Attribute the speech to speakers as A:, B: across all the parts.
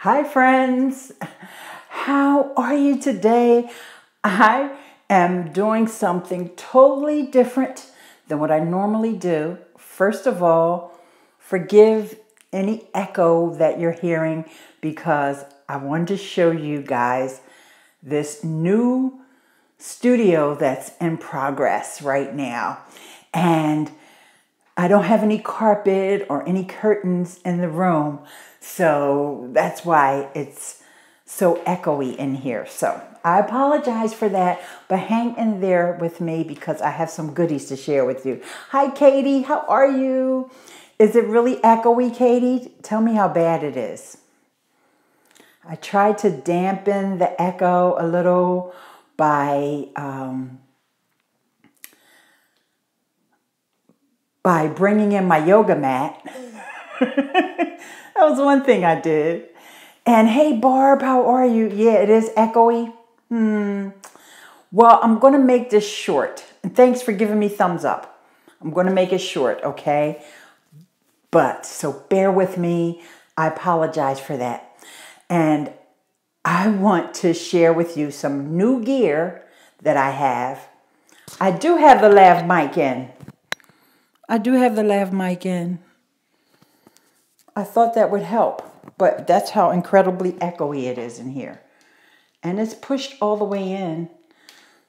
A: Hi friends, how are you today? I am doing something totally different than what I normally do. First of all, forgive any echo that you're hearing because I wanted to show you guys this new studio that's in progress right now. And I don't have any carpet or any curtains in the room, so that's why it's so echoey in here. So I apologize for that, but hang in there with me because I have some goodies to share with you. Hi, Katie. How are you? Is it really echoey, Katie? Tell me how bad it is. I tried to dampen the echo a little by bringing in my yoga mat. That was one thing I did. And hey, Barb, how are you? Yeah, it is echoey. Well, I'm going to make this short. And thanks for giving me thumbs up. I'm going to make it short, okay? But, so bear with me. I apologize for that. And I want to share with you some new gear that I have. I do have the lav mic in. I thought that would help, but that's how incredibly echoey it is in here. And it's pushed all the way in.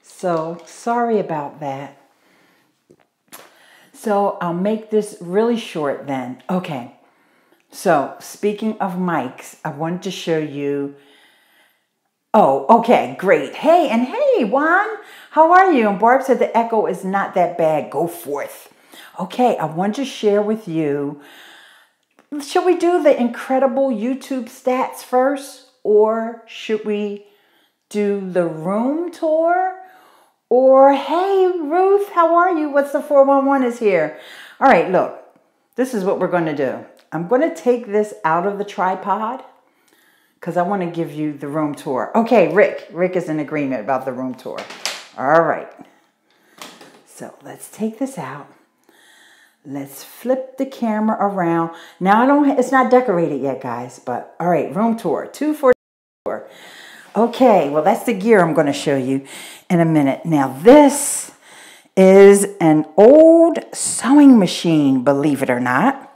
A: So sorry about that. So I'll make this really short then. Okay. So speaking of mics, I wanted to show you. Oh, okay, great. Hey, and hey, Juan, how are you? And Barb said the echo is not that bad. Go forth. Okay, I want to share with you. Should we do the incredible YouTube stats first? Or should we do the room tour? Or, hey, Ruth, how are you? What's the 411 is here? All right, look, this is what we're going to do. I'm going to take this out of the tripod because I want to give you the room tour. Okay, Rick. Rick is in agreement about the room tour. All right. So let's take this out. Let's flip the camera around. Now, it's not decorated yet, guys, but all right, room tour, 244. Okay, well, that's the gear I'm going to show you in a minute. Now, this is an old sewing machine, believe it or not.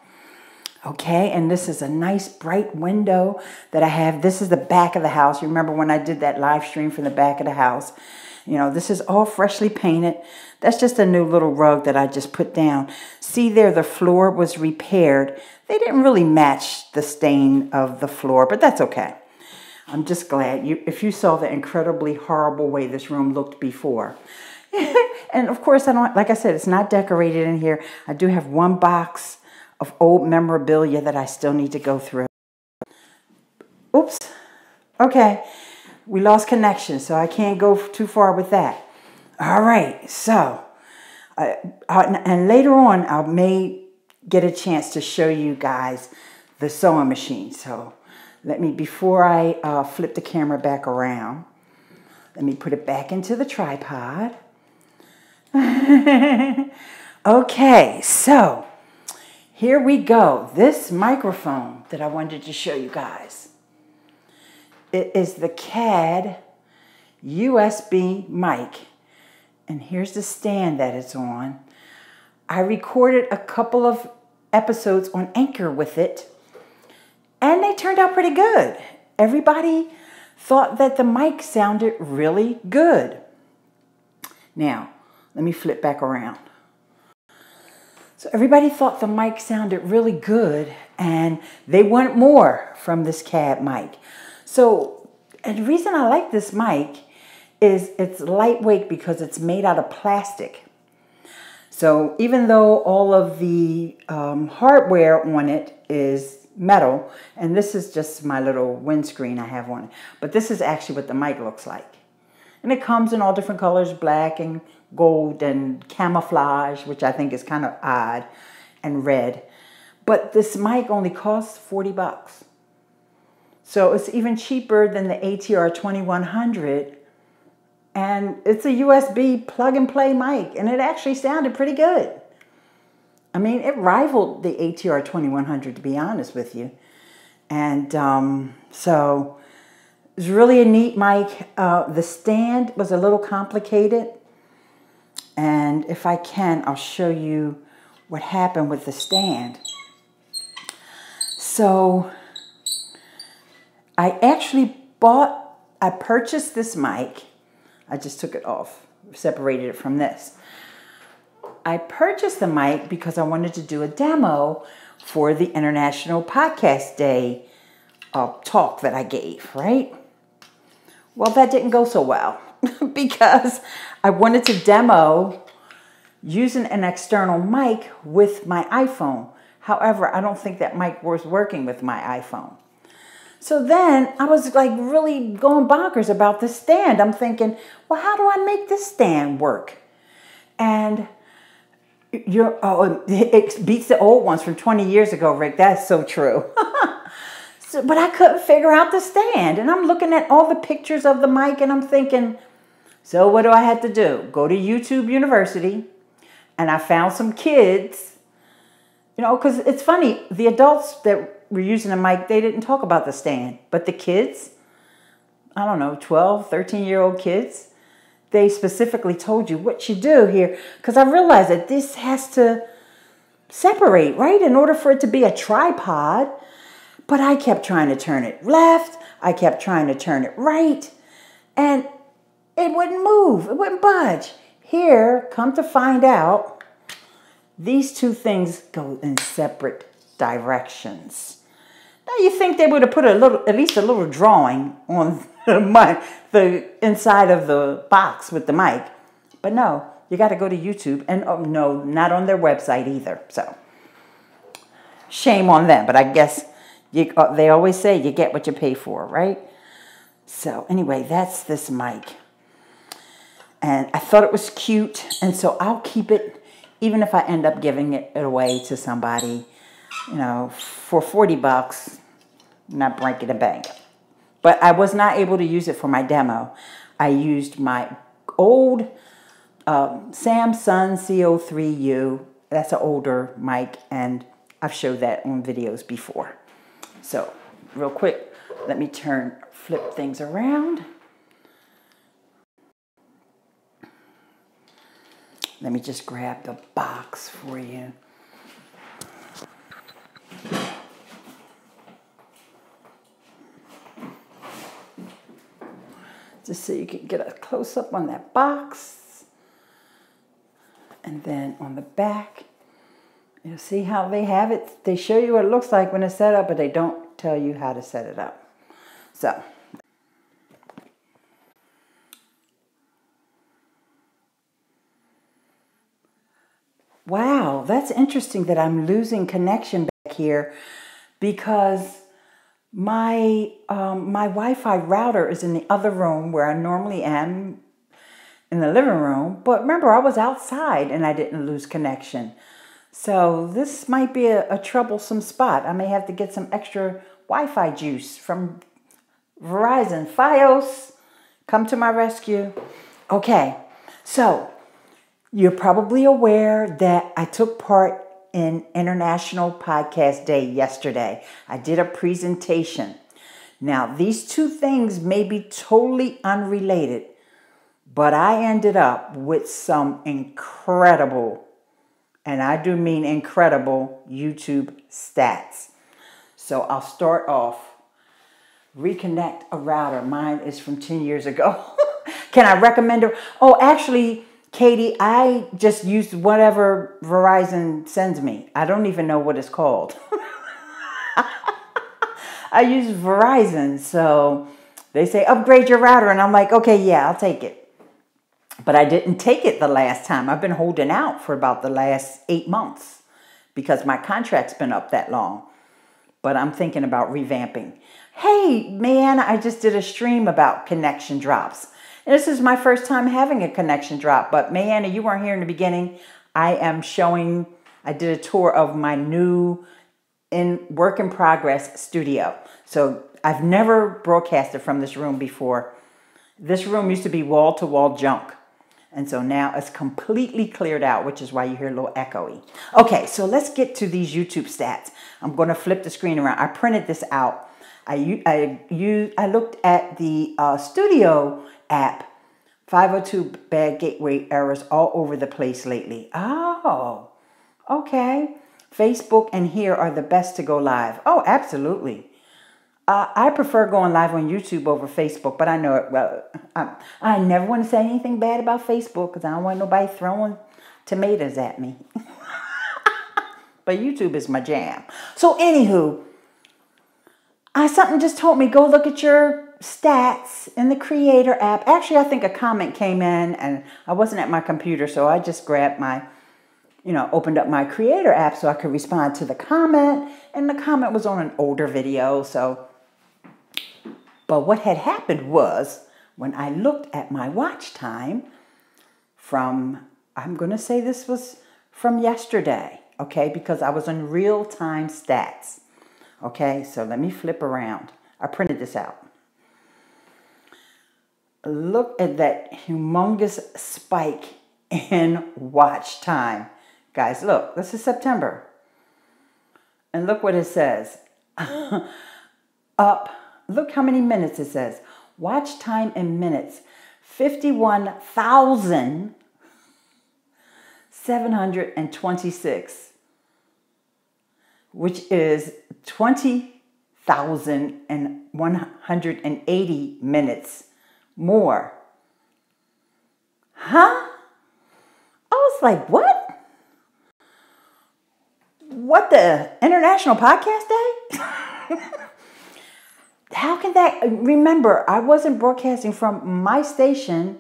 A: Okay, and this is a nice bright window that I have. This is the back of the house. You remember when I did that live stream from the back of the house? You know, this is all freshly painted. That's just a new little rug that I just put down. See there, the floor was repaired. They didn't really match the stain of the floor, but that's okay. I'm just glad if you saw the incredibly horrible way this room looked before. And of course, like I said, it's not decorated in here. I do have one box of old memorabilia that I still need to go through. Oops. Okay. We lost connection, so I can't go too far with that. All right, so, and later on, I may get a chance to show you guys the sewing machine. So before I flip the camera back around, let me put it back into the tripod. Okay, so here we go. This microphone that I wanted to show you guys. It is the CAD USB Mic. And here's the stand that it's on. I recorded a couple of episodes on Anchor with it. And they turned out pretty good. Everybody thought that the mic sounded really good. Now, let me flip back around. So everybody thought the mic sounded really good. And they want more from this CAD mic. So, and the reason I like this mic is it's lightweight because it's made out of plastic. So even though all of the hardware on it is metal, and this is just my little windscreen I have on it, but this is actually what the mic looks like. And it comes in all different colors, black and gold and camouflage, which I think is kind of odd, and red. But this mic only costs 40 bucks. So it's even cheaper than the ATR 2100, and it's a USB plug-and-play mic, and it actually sounded pretty good. I mean, it rivaled the ATR 2100, to be honest with you. And so it was really a neat mic. The stand was a little complicated. And if I can, I'll show you what happened with the stand. So I purchased this mic. I just took it off, separated it from this. I purchased the mic because I wanted to do a demo for the International Podcast Day talk that I gave, right? Well, that didn't go so well because I wanted to demo using an external mic with my iPhone. However, I don't think that mic was working with my iPhone. So then I was like really going bonkers about the stand. I'm thinking, well, how do I make this stand work? And it beats the old ones from 20 years ago, Rick. That's so true. But I couldn't figure out the stand. And I'm looking at all the pictures of the mic and I'm thinking, so what do I have to do? Go to YouTube University. And I found some kids, you know, because it's funny. The adults that were using the mic, they didn't talk about the stand. But the kids, I don't know, 12, 13-year-old kids, they specifically told you what you do here. Because I realized that this has to separate, right, in order for it to be a tripod. But I kept trying to turn it left. I kept trying to turn it right. And it wouldn't move. It wouldn't budge. Here, come to find out, these two things go in separate directions. Now you think they would have put at least a little drawing on the inside of the box with the mic. But no, you got to go to YouTube. And oh, no, not on their website either. So shame on them. But I guess they always say you get what you pay for, right? So anyway, that's this mic. And I thought it was cute. And so I'll keep it, even if I end up giving it away to somebody, you know, for 40 bucks, not breaking the bank. But I was not able to use it for my demo. I used my old Samsung CO3U. That's an older mic, and I've showed that on videos before. So real quick, let me flip things around. Let me just grab the box for you. Just so you can get a close-up on that box. And then on the back, you'll see how they have it. They show you what it looks like when it's set up, but they don't tell you how to set it up. So, wow, that's interesting that I'm losing connection back here because my Wi-Fi router is in the other room where I normally am in the living room. But remember, I was outside and I didn't lose connection. So this might be a troublesome spot. I may have to get some extra Wi-Fi juice from Verizon. Fios, come to my rescue. Okay, so you're probably aware that I took part in International Podcast Day yesterday. I did a presentation. Now, these two things may be totally unrelated, but I ended up with some incredible, and I do mean incredible, YouTube stats. So I'll start off. Reconnect a router. Mine is from 10 years ago. Can I recommend it? Oh, actually, Katie, I just used whatever Verizon sends me. I don't even know what it's called. I use Verizon, so they say upgrade your router, and I'm like, okay, yeah, I'll take it. But I didn't take it the last time. I've been holding out for about the last 8 months because my contract's been up that long. But I'm thinking about revamping. Hey, man, I just did a stream about connection drops. And this is my first time having a connection drop. But, Mariana, you weren't here in the beginning. I did a tour of my new work in progress studio. So I've never broadcasted from this room before. This room used to be wall-to-wall junk. And so now it's completely cleared out, which is why you hear a little echoey. Okay, so let's get to these YouTube stats. I'm going to flip the screen around. I printed this out. I looked at the Studio app. 502 bad gateway errors all over the place lately. Oh, okay. Facebook and here are the best to go live. Oh, absolutely. I prefer going live on YouTube over Facebook, but I know it. Well, I never want to say anything bad about Facebook because I don't want nobody throwing tomatoes at me. But YouTube is my jam. So anywho, something just told me, go look at your stats in the Creator app. Actually, I think a comment came in and I wasn't at my computer, so I just grabbed my, opened up my Creator app so I could respond to the comment. And the comment was on an older video, so. But what had happened was when I looked at my watch time from, I'm going to say this was from yesterday, okay, because I was on real-time stats. Okay, so let me flip around. I printed this out. Look at that humongous spike in watch time. Guys, look, this is September. And look what it says. Up. Look how many minutes it says. Watch time in minutes. 51,726. Which is 20,180 minutes more. Huh? I was like, what? What, the International Podcast Day? How can that? Remember, I wasn't broadcasting from my station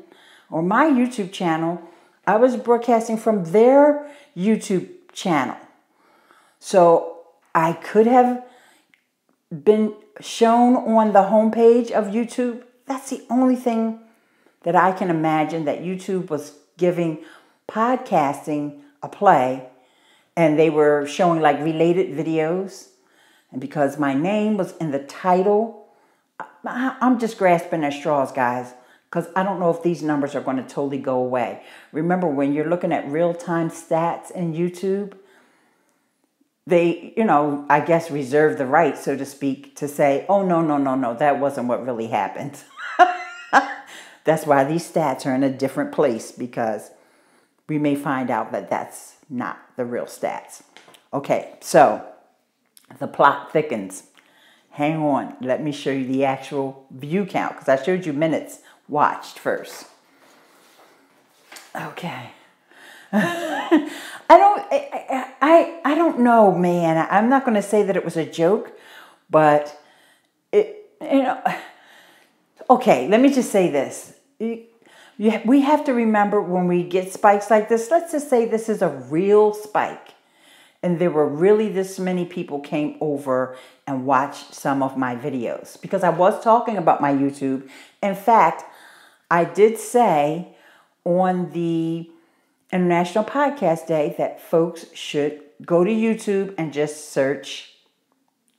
A: or my YouTube channel. I was broadcasting from their YouTube channel. So I could have been shown on the homepage of YouTube. That's the only thing that I can imagine, that YouTube was giving podcasting a play, and they were showing like related videos. And because my name was in the title, I'm just grasping at straws, guys, because I don't know if these numbers are going to totally go away. Remember, when you're looking at real-time stats in YouTube, they, I guess reserve the right, so to speak, to say, oh, no, that wasn't what really happened. That's why these stats are in a different place, because we may find out that that's not the real stats. Okay, so the plot thickens. Hang on, let me show you the actual view count, because I showed you minutes watched first. Okay. I don't know, man. I'm not going to say that it was a joke, but okay, let me just say this. We have to remember, when we get spikes like this, let's just say this is a real spike, and there were really this many people came over and watched some of my videos, because I was talking about my YouTube. In fact, I did say on the International Podcast Day that folks should go to YouTube and just search.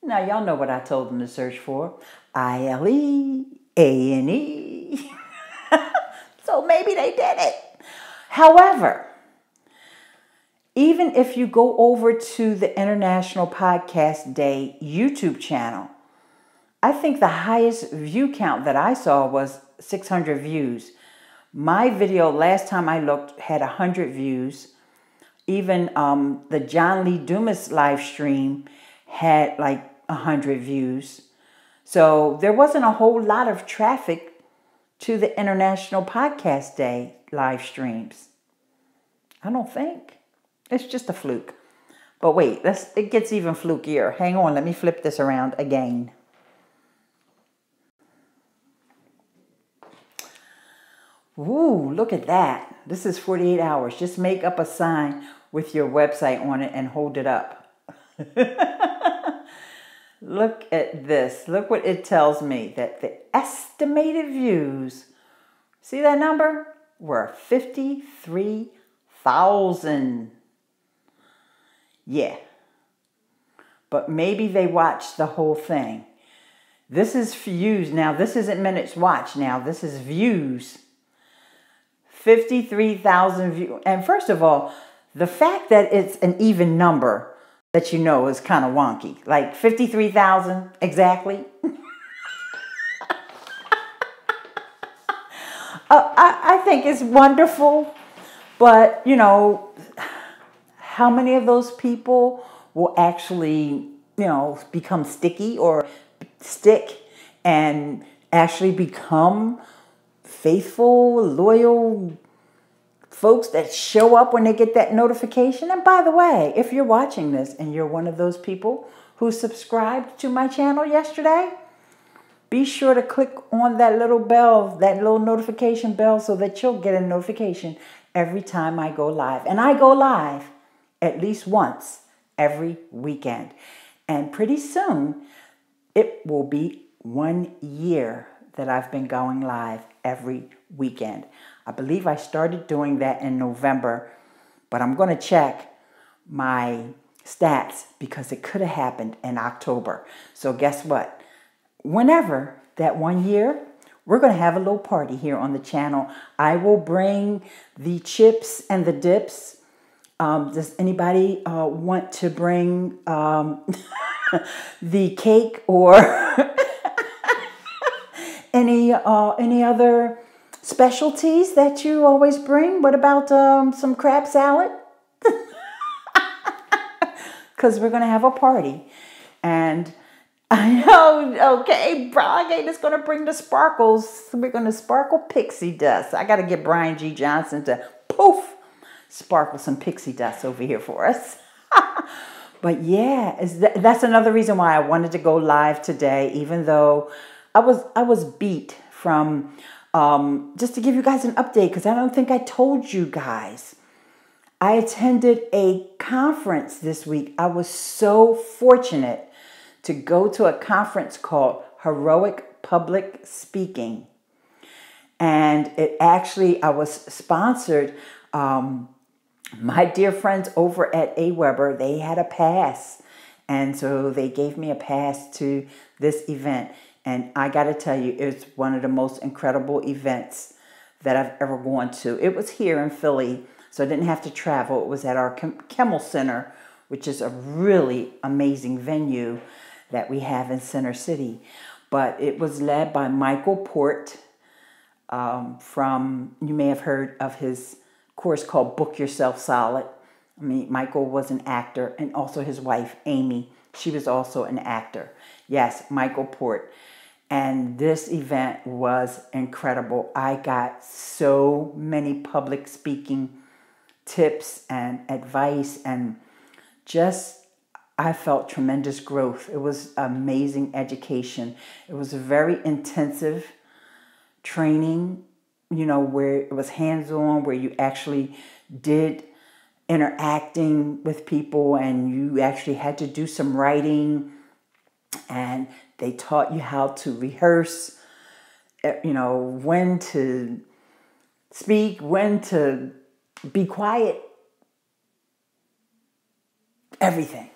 A: Now, y'all know what I told them to search for. Ileane. So maybe they did it. However, even if you go over to the International Podcast Day YouTube channel, I think the highest view count that I saw was 600 views. My video, last time I looked, had 100 views. Even the John Lee Dumas live stream had like 100 views. So there wasn't a whole lot of traffic to the International Podcast Day live streams. I don't think. It's just a fluke. But wait, it gets even flukier. Hang on, let me flip this around again. Ooh, look at that. This is 48 hours. Just make up a sign with your website on it and hold it up. Look at this. Look what it tells me, that the estimated views, see that number? Were 53,000. Yeah. But maybe they watched the whole thing. This is views. Now, this isn't minutes watched. Now, this is views. 53,000 views. And first of all, the fact that it's an even number that you know is kind of wonky. Like 53,000 exactly. I think it's wonderful, but you know, how many of those people will actually, you know, become sticky or stick and actually become faithful, loyal folks that show up when they get that notification? And by the way, if you're watching this and you're one of those people who subscribed to my channel yesterday, be sure to click on that little bell, that little notification bell, so that you'll get a notification every time I go live. And I go live at least once every weekend. And pretty soon, it will be 1 year that I've been going live every weekend. I believe I started doing that in November, but I'm going to check my stats because it could have happened in October. So guess what? Whenever that 1 year, we're going to have a little party here on the channel. I will bring the chips and the dips. Does anybody want to bring the cake or any other specialties that you always bring? What about some crab salad? Because we're going to have a party. And I know, okay, Brian is going to bring the sparkles. We're going to sparkle pixie dust. I got to get Brian G. Johnson to, poof, sparkle some pixie dust over here for us. But yeah, that's another reason why I wanted to go live today, even though I was beat from, just to give you guys an update, because I don't think I told you guys. I attended a conference this week. I was so fortunate to go to a conference called Heroic Public Speaking. And it actually, I was sponsored. My dear friends over at AWeber, they had a pass. And so they gave me a pass to this event. And I got to tell you, it's one of the most incredible events that I've ever gone to. It was here in Philly, so I didn't have to travel. It was at our Kimmel Center, which is a really amazing venue that we have in Center City. But it was led by Michael Port from, you may have heard of his course called Book Yourself Solid. I mean, Michael was an actor, and also his wife, Amy, she was also an actor. Yes, Michael Port. And this event was incredible. I got so many public speaking tips and advice, and just I felt tremendous growth. It was amazing education. It was a very intensive training, you know, where it was hands-on, where you actually did interacting with people and you actually had to do some writing, and they taught you how to rehearse, you know, when to speak, when to be quiet, everything.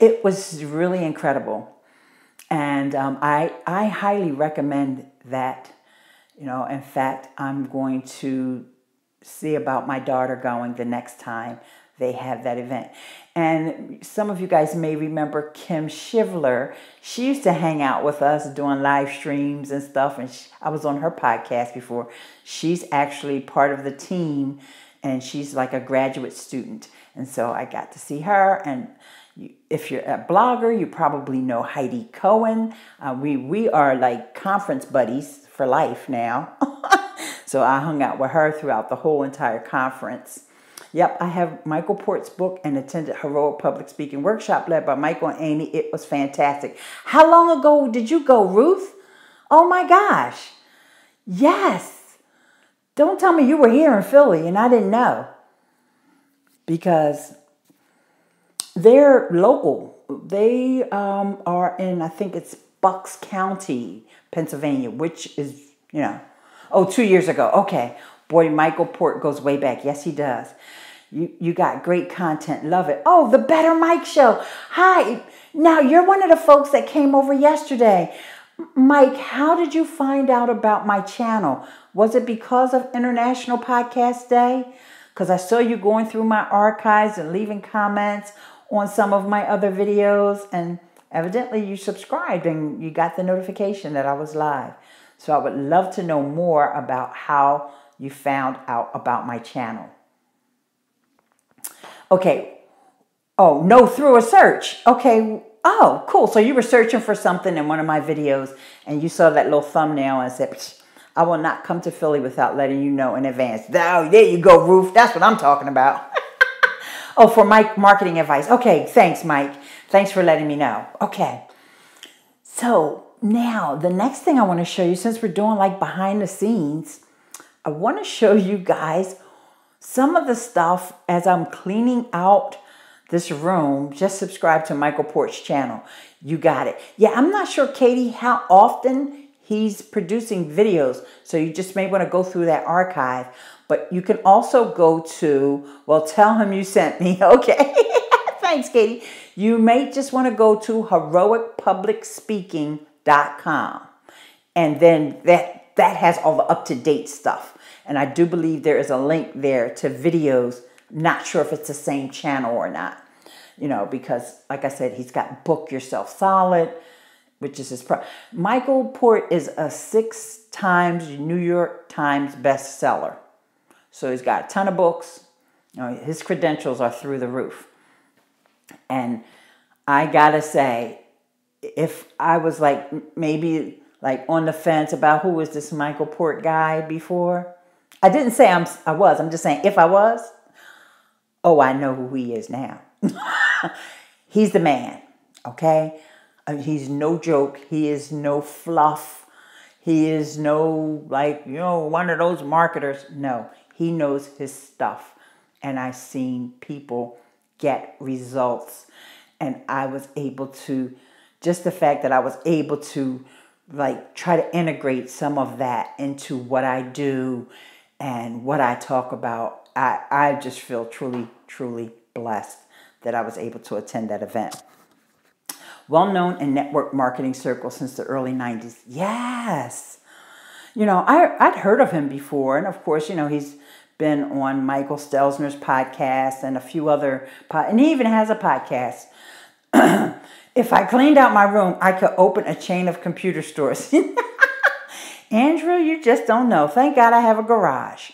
A: It was really incredible. And I highly recommend that. You know, in fact, I'm going to see about my daughter going the next time they have that event. And some of you guys may remember Kim Shivler. She used to hang out with us doing live streams and stuff. And I was on her podcast before. She's actually part of the team, and she's like a graduate student. And so I got to see her. And if you're a blogger, you probably know Heidi Cohen. We are like conference buddies for life now. So I hung out with her throughout the whole entire conference. Yep, I have Michael Port's book and attended Heroic Public Speaking Workshop led by Michael and Amy. It was fantastic. How long ago did you go, Ruth? Oh my gosh. Yes. Don't tell me you were here in Philly and I didn't know. Because they're local. They are in, I think it's Bucks County, Pennsylvania, which is, you know, 2 years ago. Okay. Boy, Michael Port goes way back. Yes, he does. You got great content. Love it. Oh, the Better Mike Show. Hi. Now, you're one of the folks that came over yesterday. Mike, how did you find out about my channel? Was it because of International Podcast Day? because I saw you going through my archives and leaving comments on some of my other videos, and evidently you subscribed and you got the notification that I was live. So I would love to know more about how you found out about my channel. Okay. Oh, no, through a search. Okay. Oh, cool. So you were searching for something in one of my videos and you saw that little thumbnail and said, I will not come to Philly without letting you know in advance. Oh, there you go, Ruth. That's what I'm talking about. Oh, for Mike marketing advice. Okay, thanks, Mike. Thanks for letting me know. Okay. So now the next thing I want to show you, since we're doing like behind the scenes, I want to show you guys some of the stuff as I'm cleaning out this room. Just subscribe to Michael Port's channel. You got it. Yeah, I'm not sure, Katie, how often he's producing videos. So you just may want to go through that archive. But you can also go to, well, tell him you sent me. Okay. Thanks, Katie. You may just want to go to heroicpublicspeaking.com. And then that has all the up-to-date stuff. And I do believe there is a link there to videos. Not sure if it's the same channel or not. You know, because like I said, he's got Book Yourself Solid, which is his Michael Port is a 6 times New York Times bestseller. So he's got a ton of books. You know, his credentials are through the roof. And I gotta say, if I was like maybe like on the fence about who was this Michael Port guy before, I didn't say I was. I'm just saying if I was, oh, I know who he is now. He's the man, okay? He's no joke. He is no fluff. He is no, like, you know, one of those marketers. No, he knows his stuff. And I've seen people get results. And I was able to, just the fact that I was able to, like, try to integrate some of that into what I do and what I talk about. I just feel truly, truly blessed that I was able to attend that event. Well known in network marketing circles since the early 90s. Yes. You know, I'd heard of him before. And of course, you know, he's been on Michael Stelzner's podcast and a few other and he even has a podcast. If I cleaned out my room, I could open a chain of computer stores. Andrew, you just don't know. Thank God I have a garage.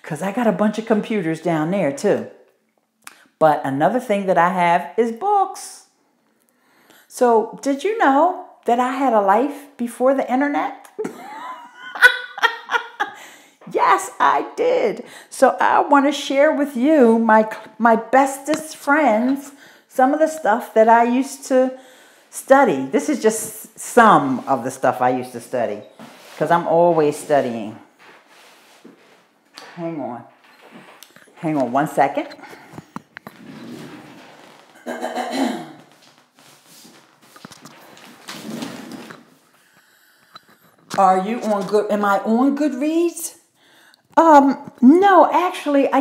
A: Because I got a bunch of computers down there too. But another thing that I have is books. So did you know that I had a life before the internet? Yes, I did. So I want to share with you, my bestest friends, some of the stuff that I used to study. This is just some of the stuff I used to study because I'm always studying. Hang on. Hang on one second. Are you on good? Am I on Goodreads? No, actually, I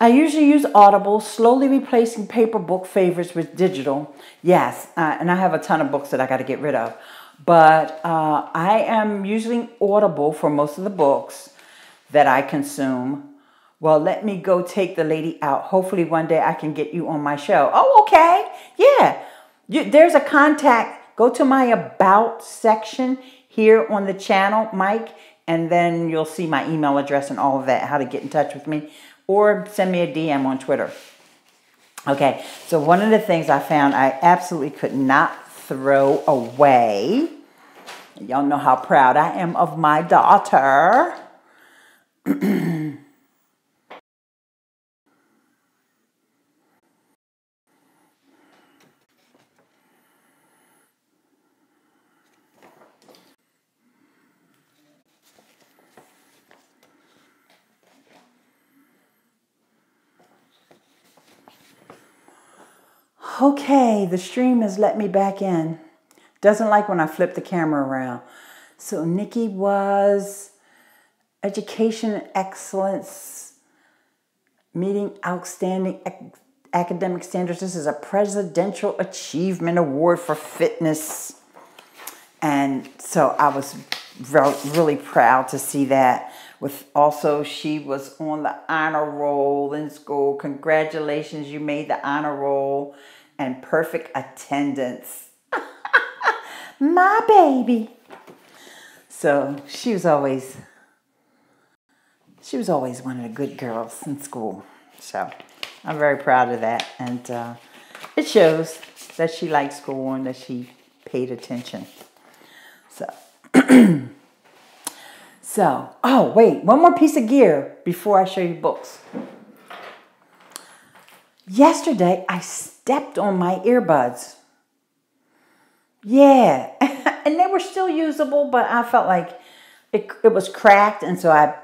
A: usually use Audible, slowly replacing paper book favorites with digital. Yes, and I have a ton of books that I got to get rid of. But I am using Audible for most of the books that I consume. Well, let me go take the lady out. Hopefully one day I can get you on my show. Oh, okay. Yeah. There's a contact. Go to my About section here on the channel, Mike, and then you'll see my email address and all of that, how to get in touch with me, or send me a DM on Twitter. Okay, so one of the things I found I absolutely could not throw away. Y'all know how proud I am of my daughter. Okay, the stream has let me back in. Doesn't like when I flip the camera around. So Nikki was Education Excellence, meeting outstanding academic standards. This is a Presidential Achievement Award for Fitness. And so I was really proud to see that. She was on the honor roll in school. Congratulations, you made the honor roll and perfect attendance. My baby. So she was always one of the good girls in school. So I'm very proud of that. And it shows that she liked school and that she paid attention. So, oh wait, one more piece of gear before I show you books. Yesterday, I stepped on my earbuds. Yeah, and they were still usable, but I felt like it was cracked, and so I,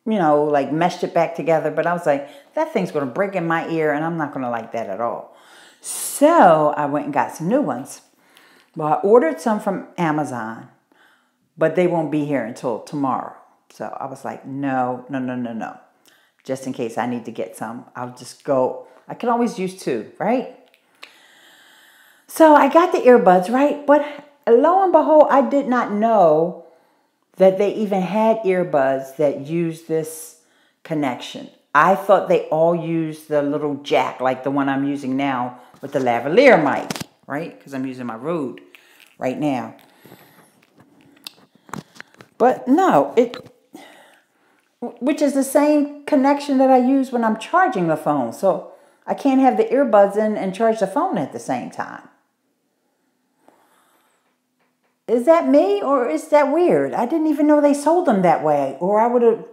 A: like meshed it back together. But I was like, that thing's going to break in my ear, and I'm not going to like that at all. So I went and got some new ones. Well, I ordered some from Amazon, but they won't be here until tomorrow. So I was like, no. Just in case I need to get some, I'll just go. I can always use two, right? So I got the earbuds, right? But lo and behold, I did not know that they even had earbuds that use this connection. I thought they all used the little jack, like the one I'm using now with the lavalier mic, right? Because I'm using my Rode right now. But no, which is the same connection that I use when I'm charging the phone. So I can't have the earbuds in and charge the phone at the same time. Is that me or is that weird? I didn't even know they sold them that way, or I would have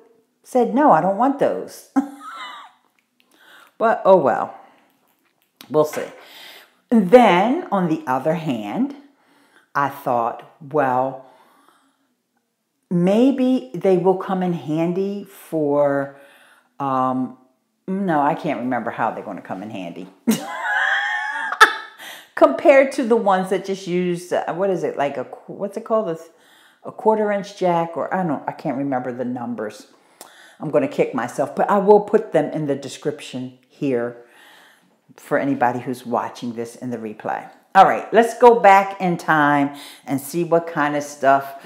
A: said, no, I don't want those. But oh well, we'll see. And then on the other hand, I thought, well, maybe they will come in handy for, no, I can't remember how they're going to come in handy. Compared to the ones that just use, what is it, like what's it called? A 1/4-inch jack, or I can't remember the numbers. I'm going to kick myself, but I will put them in the description here for anybody who's watching this in the replay. All right, let's go back in time and see what kind of stuff.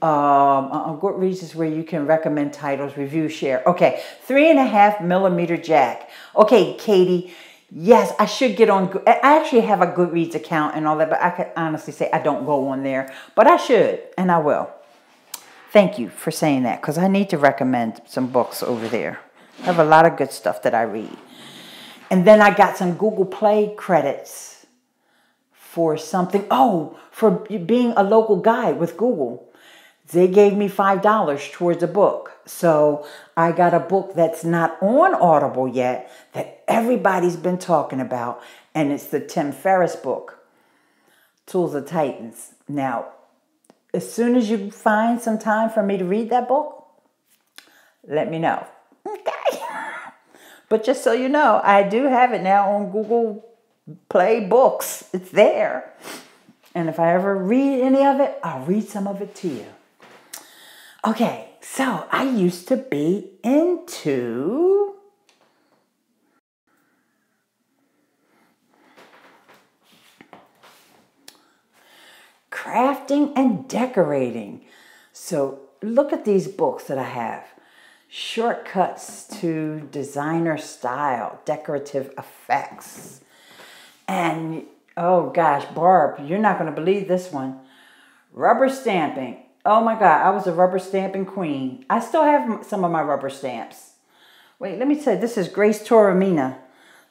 A: Goodreads is where you can recommend titles, review, share. Okay, 3.5mm jack. Okay, Katie. Yes, I should get on. I actually have a Goodreads account and all that, but I could honestly say I don't go on there. But I should, and I will. Thank you for saying that, because I need to recommend some books over there. I have a lot of good stuff that I read. And then I got some Google Play credits for something. Oh, for being a local guide with Google. They gave me $5 towards a book. So I got a book that's not on Audible yet that everybody's been talking about. And it's the Tim Ferriss book, Tools of Titans. Now, as soon as you find some time for me to read that book, let me know. Okay. But just so you know, I do have it now on Google Play Books. It's there. And if I ever read any of it, I'll read some of it to you. Okay, so I used to be into crafting and decorating. So look at these books that I have. Shortcuts to designer style, decorative effects. And oh gosh, Barb, you're not going to believe this one. Rubber stamping. Oh my God, I was a rubber stamping queen. I still have some of my rubber stamps. Wait, let me tell you, this is Grace Toromina.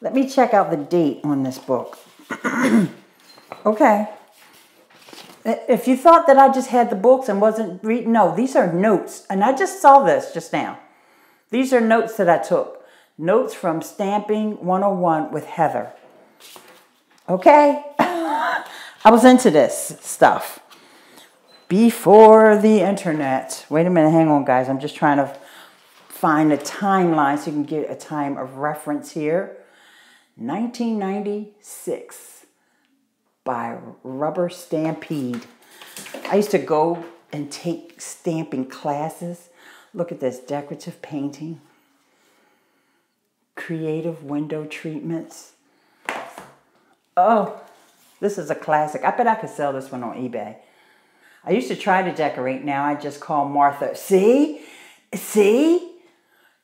A: Let me check out the date on this book. Okay. If you thought that I just had the books and wasn't reading, no, these are notes. And I just saw this just now. These are notes that I took. Notes from Stamping 101 with Heather. Okay? I was into this stuff before the internet. Wait a minute, hang on guys. I'm just trying to find a timeline so you can get a time of reference here. 1996 by Rubber Stampede. I used to go and take stamping classes. Look at this, decorative painting, creative window treatments. Oh, this is a classic. I bet I could sell this one on eBay. I used to try to decorate. Now I just call Martha. See? See?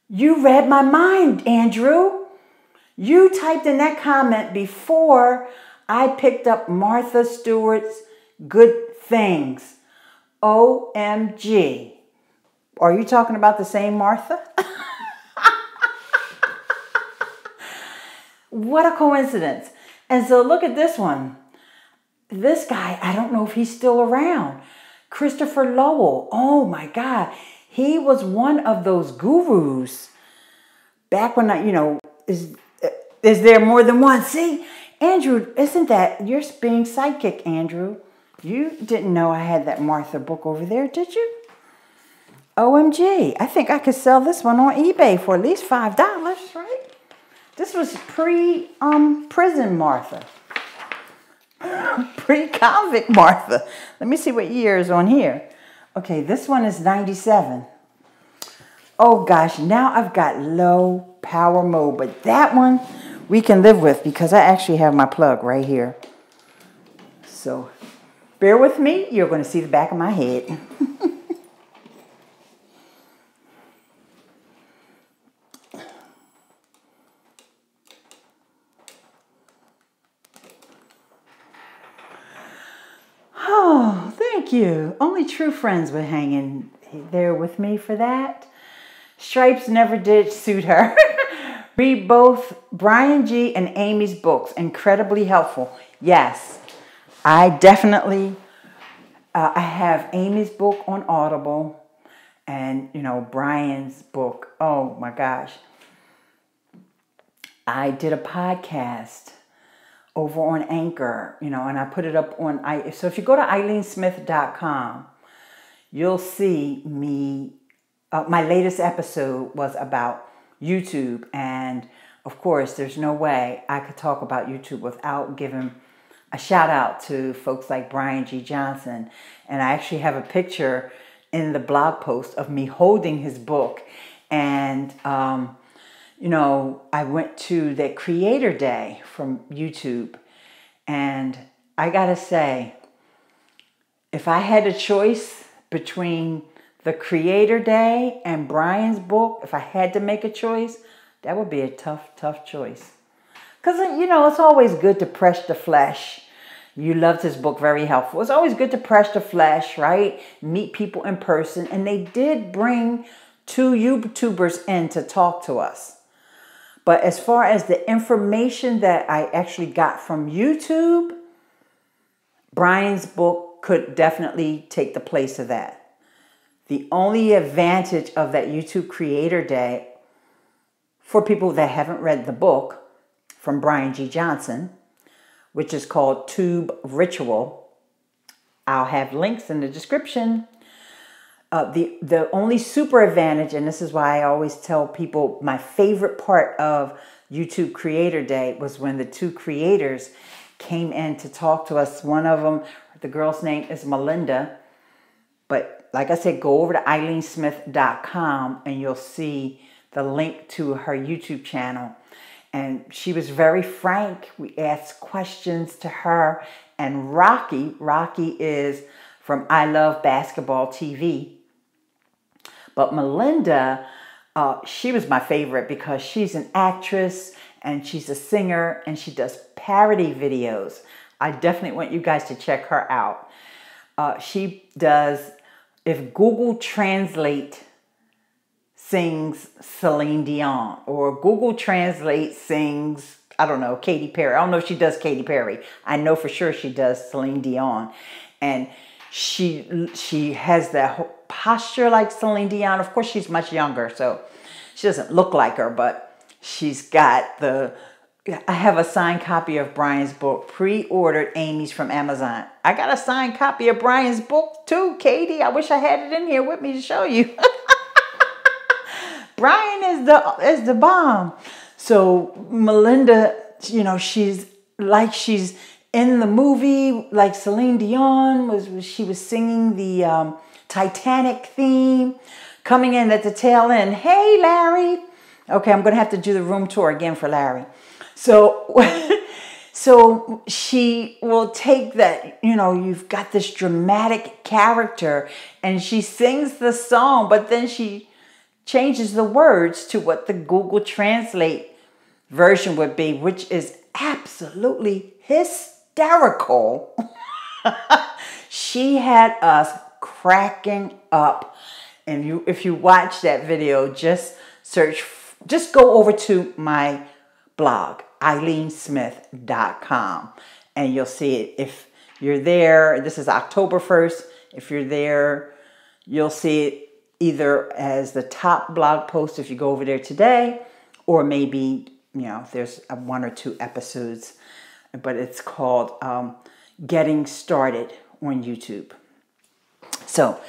A: You read my mind, Andrew. You typed in that comment before I picked up Martha Stewart's Good Things. OMG. Are you talking about the same Martha? What a coincidence. And so look at this one. This guy, I don't know if he's still around. Christopher Lowell. Oh my God. He was one of those gurus back when is there more than one? See, Andrew, isn't that, you're being psychic, Andrew. You didn't know I had that Martha book over there, did you? OMG. I think I could sell this one on eBay for at least $5, right? This was pre-prison Martha. Pre-convict Martha. Let me see what year is on here. Okay, this one is 97. Oh gosh, now I've got low power mode, but that one we can live with because I actually have my plug right here. So bear with me, you're going to see the back of my head. Oh, thank you. Only true friends were hanging there with me for that. Stripes never did suit her. Read both Brian G. and Amy's books. Incredibly helpful. Yes, I definitely, I have Amy's book on Audible and, Brian's book. Oh my gosh. I did a podcast over on Anchor, and I put it up on, so if you go to IleaneSmith.com, you'll see me, my latest episode was about YouTube, and of course, there's no way I could talk about YouTube without giving a shout out to folks like Brian G. Johnson, and I actually have a picture in the blog post of me holding his book, and I went to the Creator Day from YouTube, and I gotta say, if I had a choice between the Creator Day and Brian's book, if I had to make a choice, that would be a tough choice. Because, it's always good to press the flesh. You loved his book, very helpful. It's always good to press the flesh, right? Meet people in person, and they did bring 2 YouTubers in to talk to us. But as far as the information that I actually got from YouTube, Brian's book could definitely take the place of that. The only advantage of that YouTube Creator Day, for people that haven't read the book from Brian G. Johnson, which is called Tube Ritual, I'll have links in the description. The only super advantage, and this is why I always tell people my favorite part of YouTube Creator Day was when the 2 creators came in to talk to us. One of them, the girl's name is Melinda, but like I said, go over to IleaneSmith.com and you'll see the link to her YouTube channel. And she was very frank. We asked questions to her. And Rocky is from I Love Basketball TV. But Melinda, she was my favorite because she's an actress and she's a singer and she does parody videos. I definitely want you guys to check her out. She does, if Google Translate sings Celine Dion, or Google Translate sings, I don't know, Katy Perry. I don't know if she does Katy Perry. I know for sure she does Celine Dion. And she has that posture like Celine Dion. Of course, she's much younger, so she doesn't look like her, but she's got the... I have a signed copy of Brian's book, pre-ordered Amy's from Amazon. I got a signed copy of Brian's book too, Katie. I wish I had it in here with me to show you. Brian is the bomb. So Melinda, she's in the movie, like Celine Dion she was singing the Titanic theme, coming in at the tail end. Hey, Larry. Okay, I'm going to have to do the room tour again for Larry. So she will take that, you've got this dramatic character and she sings the song, but then she changes the words to what the Google Translate version would be, which is absolutely hysterical. She had us cracking up. And if you watch that video, just go over to my blog, IleaneSmith.com, and you'll see it. If you're there, this is October 1st. If you're there, you'll see it either as the top blog post if you go over there today, or maybe, there's one or two episodes, but it's called Getting Started on YouTube. So,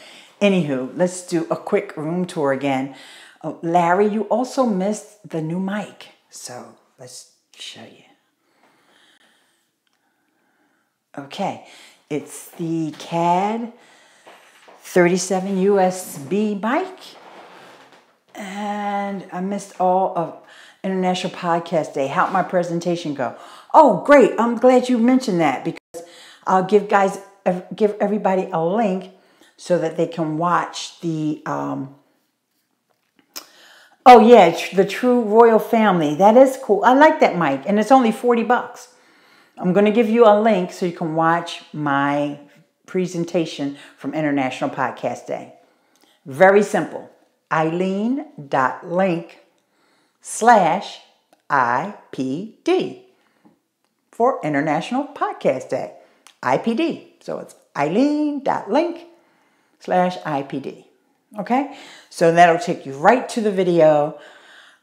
A: anywho, let's do a quick room tour again. Larry, you also missed the new mic, so let's show you. Okay, it's the CAD 37 USB mic, and I missed all of International Podcast Day. How'd my presentation go? Oh, great! I'm glad you mentioned that, because I'll give everybody a link so that they can watch the the True Royal Family. That is cool. I like that mic, and it's only $40. I'm going to give you a link so you can watch my presentation from International Podcast Day. Very simple. Ileane.link/IPD for International Podcast Day. IPD. So it's Ileane.link/IPD. Okay? So that'll take you right to the video.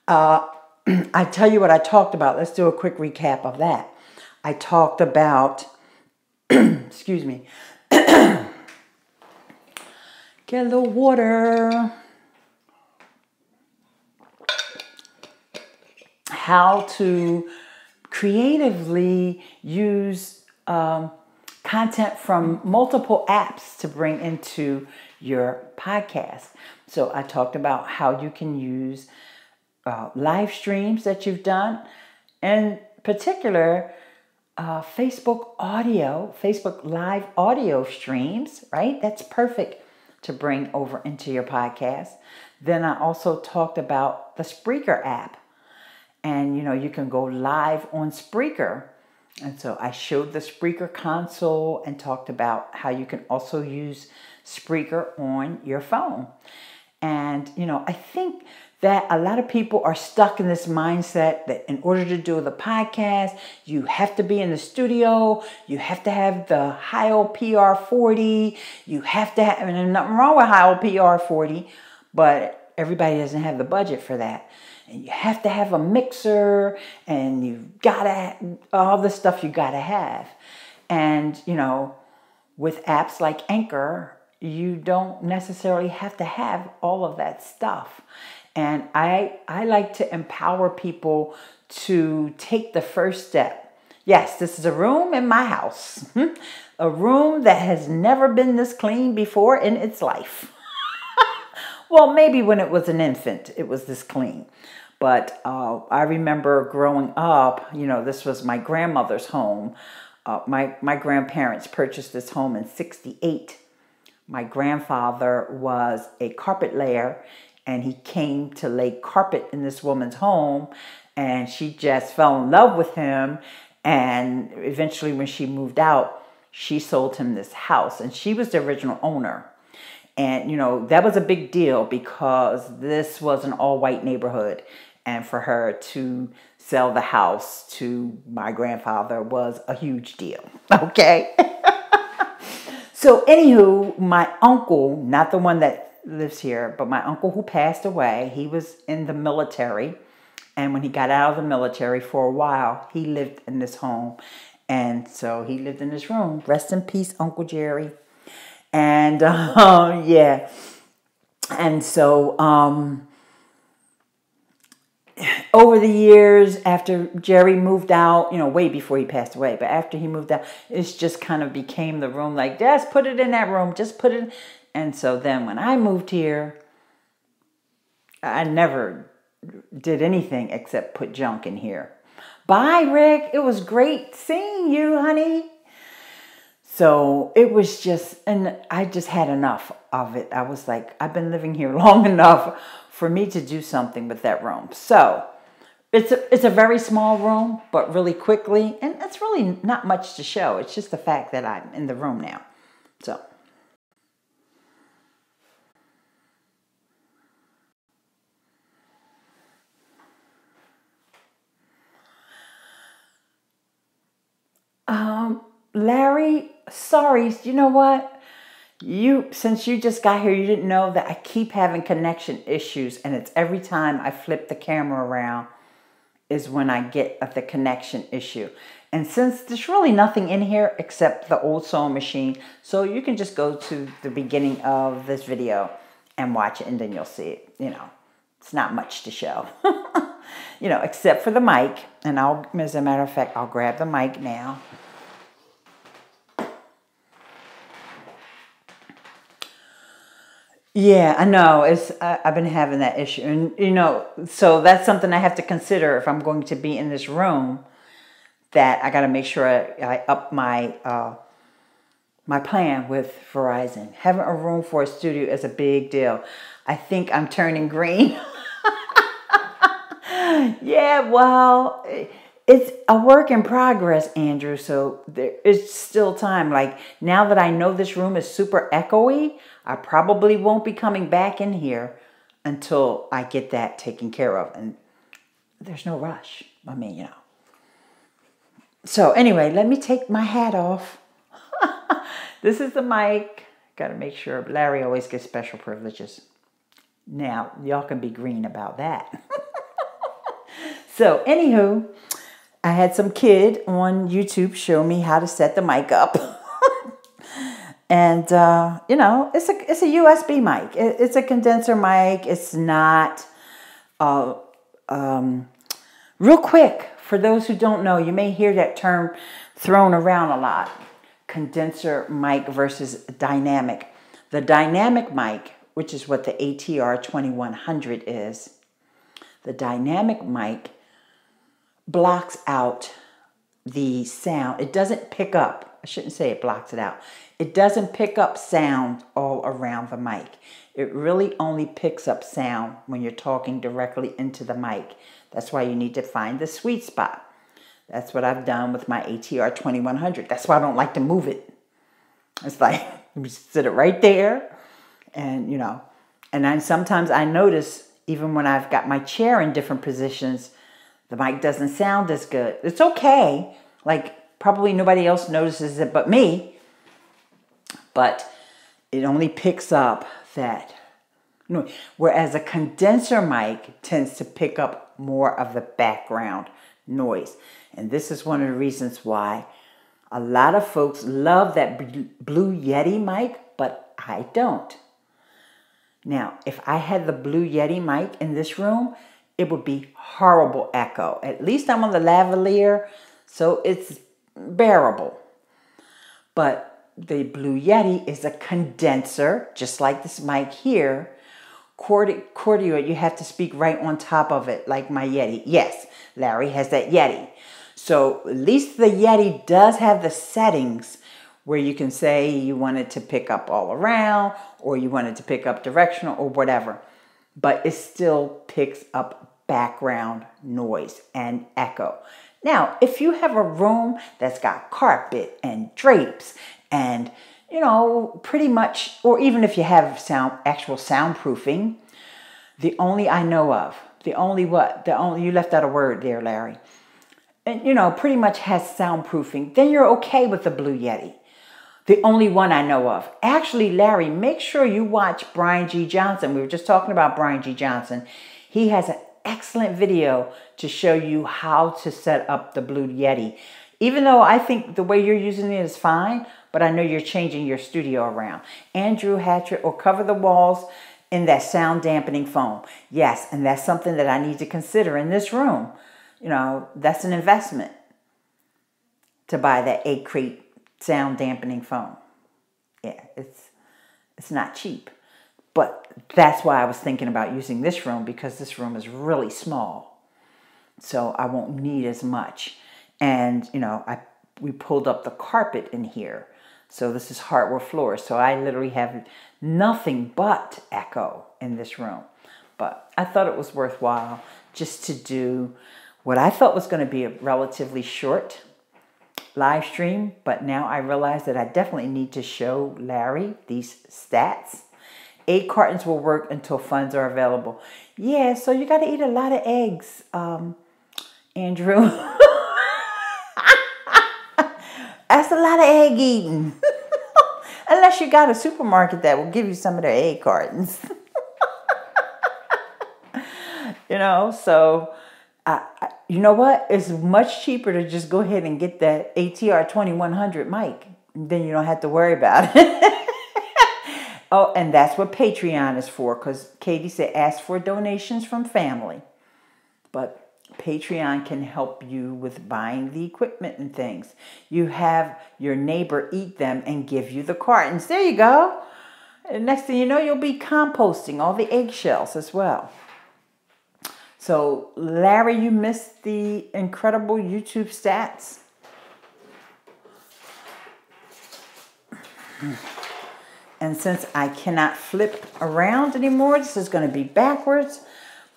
A: I tell you what I talked about. Let's do a quick recap of that. I talked about, excuse me, get a little water. How to creatively use content from multiple apps to bring into your podcast. So I talked about how you can use live streams that you've done, in particular, Facebook live audio streams, right? That's perfect to bring over into your podcast. Then I also talked about the Spreaker app, and you can go live on Spreaker. And so I showed the Spreaker console and talked about how you can also use Spreaker on your phone. And, I think that a lot of people are stuck in this mindset that in order to do the podcast, you have to be in the studio, you have to have the Heil PR40, you have to have, and there's nothing wrong with Heil PR40, but everybody doesn't have the budget for that. And you have to have a mixer, and you've got to, all the stuff you got to have. And, with apps like Anchor, you don't necessarily have to have all of that stuff. And I like to empower people to take the first step. Yes, this is a room in my house. A room that has never been this clean before in its life. Well, maybe when it was an infant, it was this clean. But I remember growing up, this was my grandmother's home. My grandparents purchased this home in '68. My grandfather was a carpet layer, and he came to lay carpet in this woman's home, and she just fell in love with him. And eventually when she moved out, she sold him this house, and she was the original owner. And, that was a big deal because this was an all-white neighborhood. And for her to sell the house to my grandfather was a huge deal. Okay? So, anywho, my uncle, not the one that lives here, but my uncle who passed away, he was in the military. And when he got out of the military for a while, he lived in this home. And so he lived in this room. Rest in peace, Uncle Jerry. And, yeah. And so, over the years, after Jerry moved out, way before he passed away, but after he moved out, it just kind of became the room, like, just put it in that room, just put it. And so then when I moved here, I never did anything except put junk in here. Bye, Rick. It was great seeing you, honey. So it was just, and I just had enough of it. I was like, I've been living here long enough for me to do something with that room. So it's a very small room, but really quickly, and it's really not much to show. It's just the fact that I'm in the room now. So. Larry, sorry, you know what? Since you just got here, you didn't know that I keep having connection issues, and it's every time I flip the camera around is when I get the connection issue. And since there's really nothing in here except the old sewing machine, so you can just go to the beginning of this video and watch it, and then you'll see it. You know, it's not much to show. You know, except for the mic. And as a matter of fact, I'll grab the mic now. Yeah, I know. I've been having that issue, and you know, so that's something I have to consider if I'm going to be in this room. That I got to make sure I up my my plan with Verizon. Having a room for a studio is a big deal. I think I'm turning green. Yeah, well, it's a work in progress, Andrew. So there is still time. Like now that I know this room is super echoey, I probably won't be coming back in here until I get that taken care of. And there's no rush. I mean, you know. So anyway, let me take my hat off. This is the mic. Got to make sure. Larry always gets special privileges. Now, y'all can be green about that. So anywho, I had some kid on YouTube show me how to set the mic up. And, you know, it's a USB mic. It's a condenser mic. It's not, real quick, for those who don't know, you may hear that term thrown around a lot. Condenser mic versus dynamic. The dynamic mic, which is what the ATR 2100 is, the dynamic mic blocks out the sound. It doesn't pick up. I shouldn't say it blocks it out. It doesn't pick up sound all around the mic. It really only picks up sound when you're talking directly into the mic. That's why you need to find the sweet spot. That's what I've done with my ATR 2100. That's why I don't like to move it. It's like, you sit it right there, and you know, and then sometimes I notice, even when I've got my chair in different positions, the mic doesn't sound as good. It's okay. Like, probably nobody else notices it but me. But it only picks up that. Whereas a condenser mic tends to pick up more of the background noise. And this is one of the reasons why a lot of folks love that Blue Yeti mic, but I don't. Now, if I had the Blue Yeti mic in this room, it would be horrible echo. At least I'm on the lavalier, so it's bearable. But the Blue Yeti is a condenser, just like this mic here. Cordioid, you have to speak right on top of it, like my Yeti. Yes, Larry has that Yeti. So at least the Yeti does have the settings where you can say you want it to pick up all around, or you want it to pick up directional, or whatever. But it still picks up background noise and echo. Now, if you have a room that's got carpet and drapes and, you know, pretty much, or even if you have actual soundproofing, the only I know of, you left out a word there, Larry, and, you know, pretty much has soundproofing, then you're okay with the Blue Yeti. The only one I know of. Actually, Larry, make sure you watch Brian G. Johnson. We were just talking about Brian G. Johnson. He has an excellent video to show you how to set up the Blue Yeti. Even though I think the way you're using it is fine, but I know you're changing your studio around. Andrew Hatchett, or cover the walls in that sound dampening foam. Yes, and that's something that I need to consider in this room. You know, that's an investment to buy that 8-crate sound dampening foam. Yeah, it's not cheap. But that's why I was thinking about using this room, because this room is really small. So I won't need as much. And, you know, we pulled up the carpet in here. So this is hardwood floor. So I literally have nothing but echo in this room. But I thought it was worthwhile just to do what I thought was going to be a relatively short live stream. But now I realize that I definitely need to show Larry these stats. 8 cartons will work until funds are available. Yeah, so you got to eat a lot of eggs, Andrew. That's a lot of egg eating. Unless you got a supermarket that will give you some of their egg cartons. You know, so, you know what? It's much cheaper to just go ahead and get that ATR 2100 mic. Then you don't have to worry about it. Oh, and that's what Patreon is for, because Katie said ask for donations from family. But Patreon can help you with buying the equipment and things. You have your neighbor eat them and give you the cartons. There you go. And next thing you know, you'll be composting all the eggshells as well. So, Larry, you missed the incredible YouTube stats. And since I cannot flip around anymore, this is going to be backwards.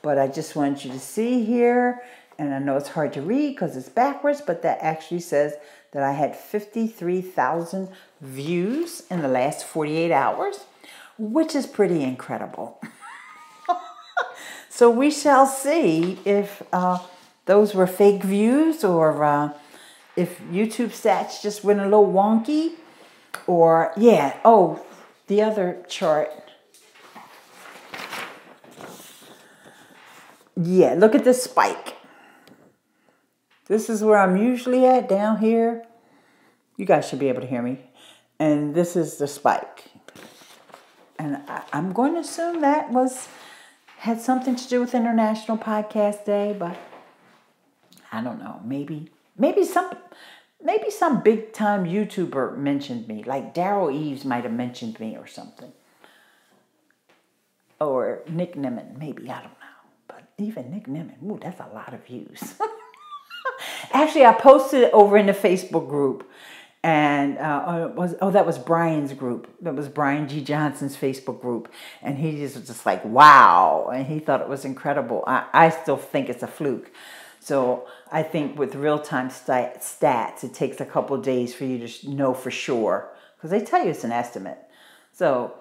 A: But I just want you to see here, and I know it's hard to read because it's backwards, but that actually says that I had 53,000 views in the last 48 hours, which is pretty incredible. So we shall see if those were fake views, or if YouTube stats just went a little wonky, or, yeah, oh, the other chart. Yeah, look at this spike. This is where I'm usually at, down here. You guys should be able to hear me. And this is the spike. And I'm going to assume that had something to do with International Podcast Day, but I don't know. Maybe some big time YouTuber mentioned me, like Daryl Eves might have mentioned me or something, or Nick Nimmin. Maybe, I don't know. But even Nick Nimmin, ooh, that's a lot of views. Actually, I posted it over in the Facebook group, and that was Brian's group. That was Brian G. Johnson's Facebook group, and he just was just like, wow, and he thought it was incredible. I still think it's a fluke. So I think with real-time stats, it takes a couple of days for you to know for sure, because they tell you it's an estimate. So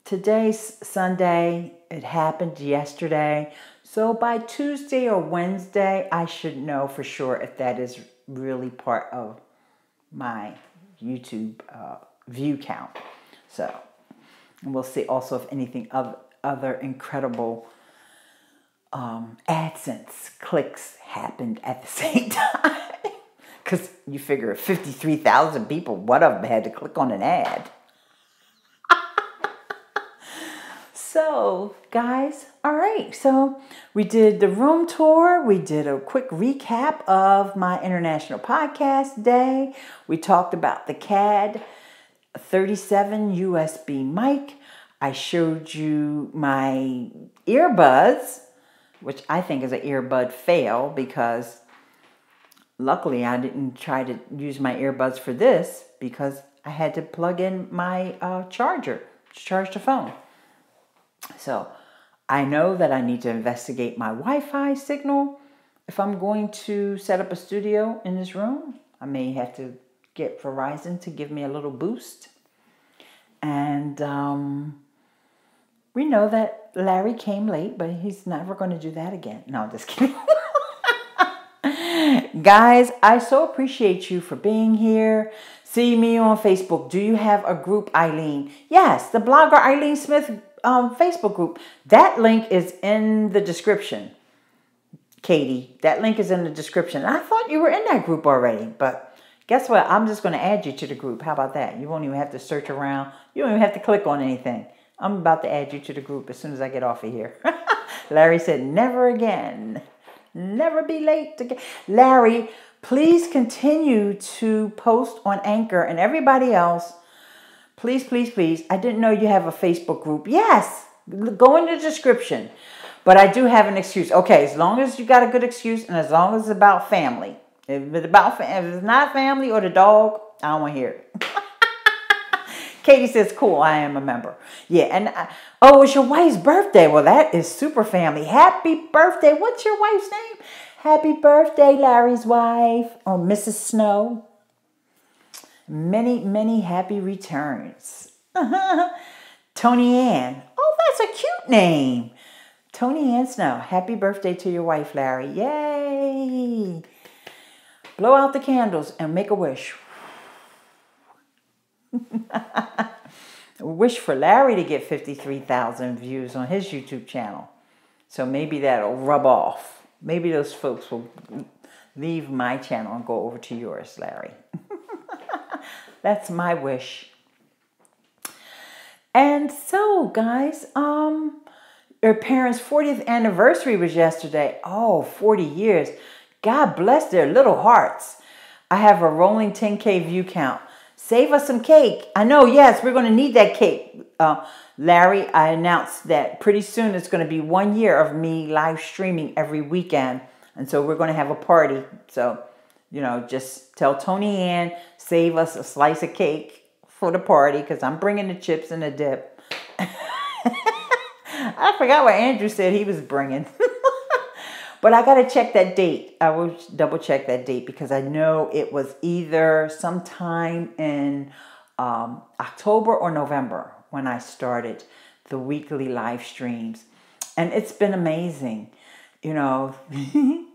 A: today's Sunday. It happened yesterday. So by Tuesday or Wednesday, I should know for sure if that is really part of my YouTube view count. So, and we'll see also if anything other incredible AdSense clicks happened at the same time. Because you figure 53,000 people, one of them had to click on an ad. So, guys, all right. So, we did the room tour. We did a quick recap of my International Podcast Day. We talked about the CAD U37 USB mic. I showed you my earbuds, which I think is an earbud fail because luckily I didn't try to use my earbuds for this because I had to plug in my charger to charge the phone. So I know that I need to investigate my Wi-Fi signal. If I'm going to set up a studio in this room, I may have to get Verizon to give me a little boost. And we know that Larry came late, but he's never going to do that again. No, I'm just kidding. Guys, I so appreciate you for being here. See me on Facebook. Do you have a group, Ileane? Yes, the blogger Ileane Smith Facebook group. That link is in the description. Katie, that link is in the description. I thought you were in that group already, but guess what? I'm just going to add you to the group. How about that? You won't even have to search around. You don't even have to click on anything. I'm about to add you to the group as soon as I get off of here. Larry said, never again. Never be late again. Larry, please continue to post on Anchor, and everybody else, please, please, please. I didn't know you have a Facebook group. Yes, go in the description. But I do have an excuse. Okay, as long as you got a good excuse and as long as it's about family. If it's not family or the dog, I don't want to hear it. Katie says, cool, I am a member. Yeah, and oh, it's your wife's birthday. Well, that is super family. Happy birthday. What's your wife's name? Happy birthday, Larry's wife, or Mrs. Snow. Many, many happy returns. Tony Ann. Oh, that's a cute name. Tony Ann Snow. Happy birthday to your wife, Larry. Yay. Blow out the candles and make a wish. Wish for Larry to get 53,000 views on his YouTube channel. So maybe that'll rub off. Maybe those folks will leave my channel and go over to yours, Larry. That's my wish. And so, guys, your parents' 40th anniversary was yesterday. Oh, 40 years. God bless their little hearts. I have a rolling 10K view count. Save us some cake. I know, yes, we're going to need that cake. Larry, I announced that pretty soon it's going to be 1 year of me live streaming every weekend. And so we're going to have a party. So, you know, just tell Tony Ann, save us a slice of cake for the party because I'm bringing the chips and the dip. I forgot what Andrew said he was bringing. But I got to check that date. I will double check that date because I know it was either sometime in October or November when I started the weekly live streams. And it's been amazing. You know,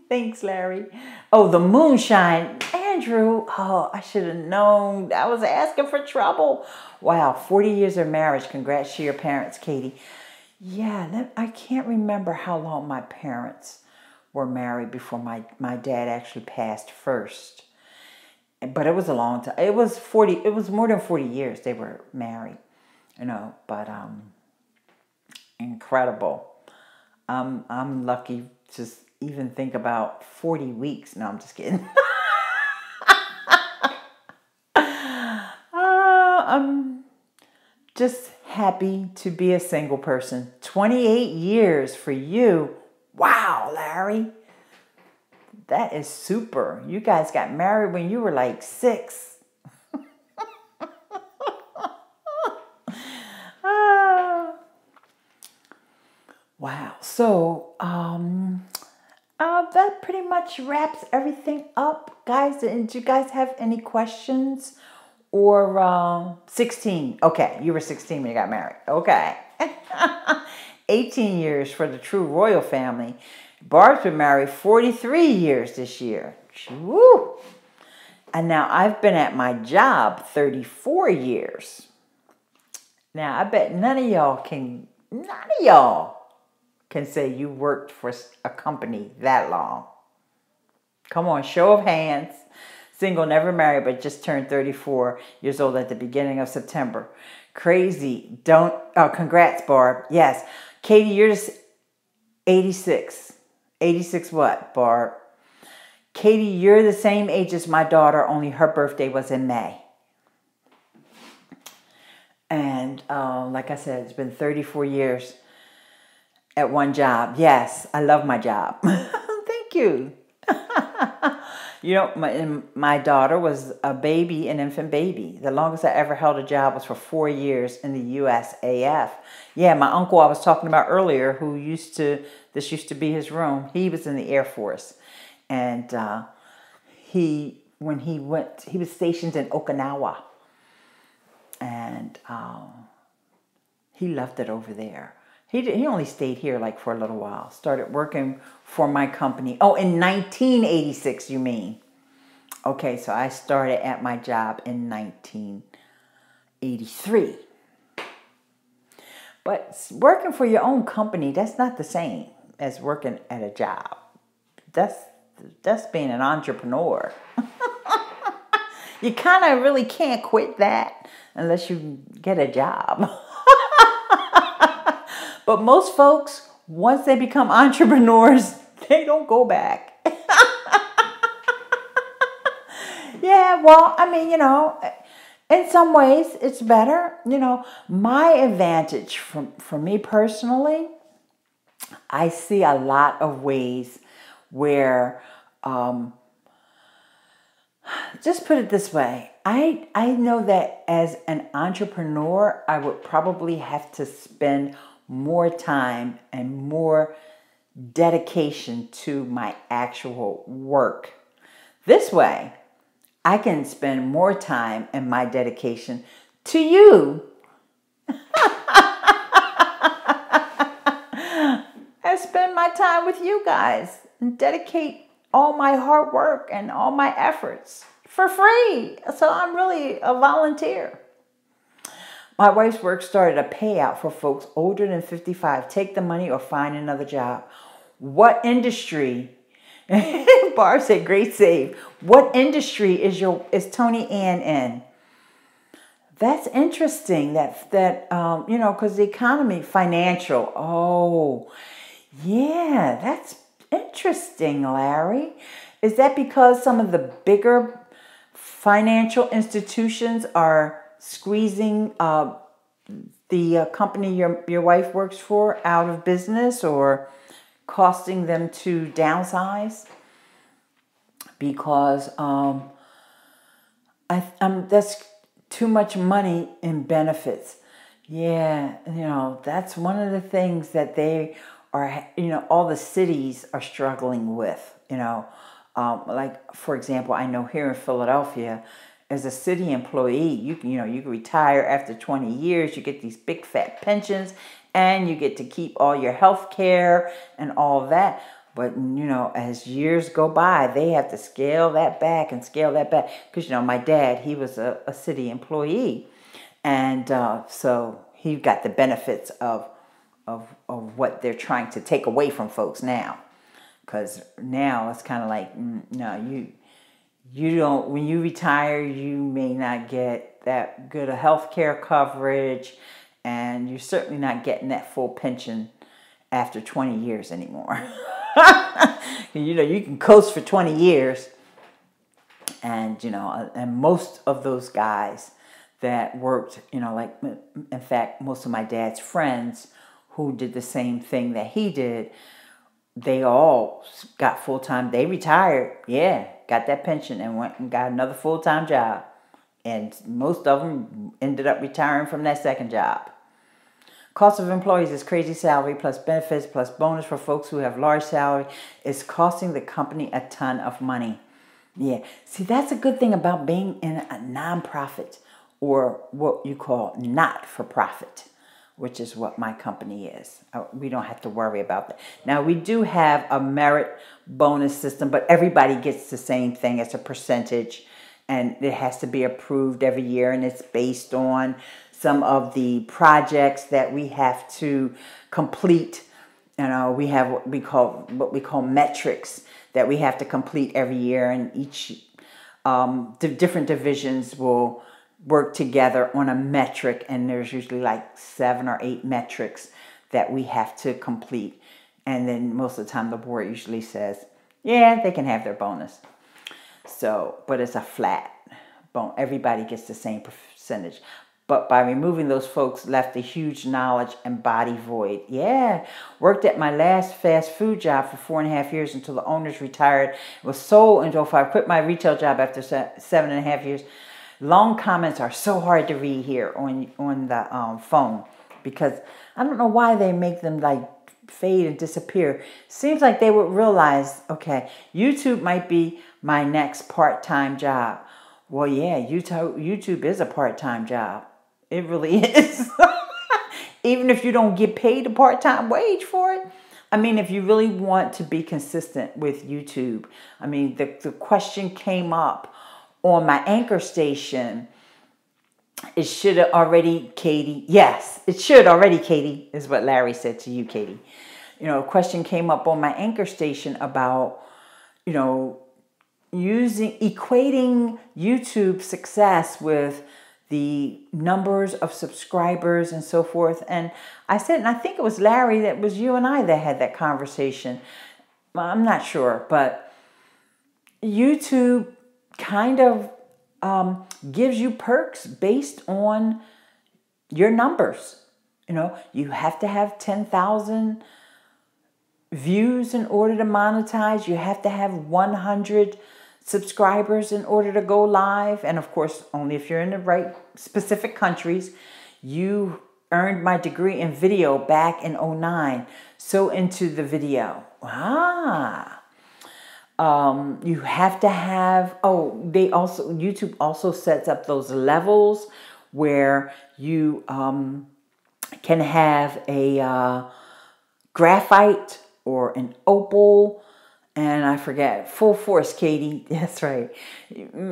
A: thanks, Larry. Oh, the moonshine. Andrew, oh, I should have known. I was asking for trouble. Wow, 40 years of marriage. Congrats to your parents, Katie. Yeah, I can't remember how long my parents were married before my dad actually passed first. But it was a long time. It was more than 40 years they were married, you know, but incredible. I'm lucky to even think about 40 weeks. No, I'm just kidding. I'm just happy to be a single person. 28 years for you. Wow, Larry. That is super. You guys got married when you were like 6. Wow. So, that pretty much wraps everything up. Guys, did you guys have any questions? Or 16. Okay, you were 16 when you got married. Okay. 18 years for the true royal family. Barb's been married 43 years this year. Woo! And now I've been at my job 34 years. Now I bet none of y'all can say you worked for a company that long. Come on, show of hands. Single, never married, but just turned 34 years old at the beginning of September. Crazy. Congrats, Barb. Yes. Katie, you're just 86. 86 what, Barb? Katie, you're the same age as my daughter, only her birthday was in May. And like I said, it's been 34 years at one job. Yes, I love my job. Thank you. You know, my daughter was a baby, an infant baby. The longest I ever held a job was for 4 years in the USAF. Yeah, my uncle I was talking about earlier, this used to be his room. He was in the Air Force. And he was stationed in Okinawa. And he loved it over there. He only stayed here like for a little while. Started working for my company. Oh, in 1986, you mean? Okay, so I started at my job in 1983. But working for your own company, that's not the same as working at a job. That's being an entrepreneur. You kind of really can't quit that unless you get a job. But most folks, once they become entrepreneurs, they don't go back. Yeah, well, I mean, you know, in some ways it's better. You know, my advantage for me personally, I see a lot of ways where, just put it this way, I know that as an entrepreneur, I would probably have to spend more time and more dedication to my actual work. This way, I can spend more time and my dedication to you and spend my time with you guys and dedicate all my hard work and all my efforts for free. So I'm really a volunteer. My wife's work started a payout for folks older than 55. Take the money or find another job. What industry? Barb said, great save. What industry is Tony Ann in? That's interesting. That you know, because the economy, financial. Oh, yeah, that's interesting, Larry. Is that because some of the bigger financial institutions are squeezing the company your wife works for out of business, or costing them to downsize? Because that's too much money in benefits. Yeah, you know, that's one of the things that they are, you know, all the cities are struggling with, you know. Like, for example, I know here in Philadelphia, as a city employee, you can retire after 20 years, you get these big fat pensions, and you get to keep all your health care and all that. But, you know, as years go by, they have to scale that back and scale that back. Because, you know, my dad, he was a city employee. And so he got the benefits of what they're trying to take away from folks now. Because now it's kind of like, no, you don't, when you retire, you may not get that good of health care coverage. And you're certainly not getting that full pension after 20 years anymore. You know, you can coast for 20 years. And, you know, and most of those guys that worked, you know, like, in fact, most of my dad's friends who did the same thing that he did, they all got full-time. They retired, yeah, got that pension and went and got another full-time job. And most of them ended up retiring from that second job. Cost of employees is crazy salary plus benefits plus bonus for folks who have large salary. It's costing the company a ton of money. Yeah, see, that's a good thing about being in a nonprofit, or what you call not-for-profit, which is what my company is. We don't have to worry about that. Now, we do have a merit bonus system, but everybody gets the same thing. It's a percentage, and it has to be approved every year, and it's based on some of the projects that we have to complete. You know, we have what we call metrics that we have to complete every year, and each the different divisions will work together on a metric, and there's usually like 7 or 8 metrics that we have to complete. And then most of the time the board usually says, yeah, they can have their bonus. So, but it's a flat bonus. Everybody gets the same percentage. But by removing those folks left a huge knowledge and body void. Yeah, worked at my last fast food job for 4.5 years until the owners retired. Was sold in 2005. Quit my retail job after 7.5 years. Long comments are so hard to read here on the phone, because I don't know why they make them like fade and disappear. Seems like they would realize, okay, YouTube might be my next part-time job. Well, yeah, YouTube is a part-time job. It really is. Even if you don't get paid a part-time wage for it. I mean, if you really want to be consistent with YouTube, I mean, the question came up on my anchor station. It should have already, Katie. Yes, it should already, Katie, is what Larry said to you, Katie. You know, a question came up on my anchor station about, you know, equating YouTube success with the numbers of subscribers and so forth. And I said, and I think it was Larry, that was you and I that had that conversation. Well, I'm not sure, but YouTube kind of gives you perks based on your numbers. You know, you have to have 10,000 views in order to monetize. You have to have 100 subscribers in order to go live. And of course, only if you're in the right specific countries. You earned my degree in video back in 2009. So into the video. You have to have, YouTube also sets up those levels where you can have a graphite or an opal, and I forget, full force, Katie. That's right.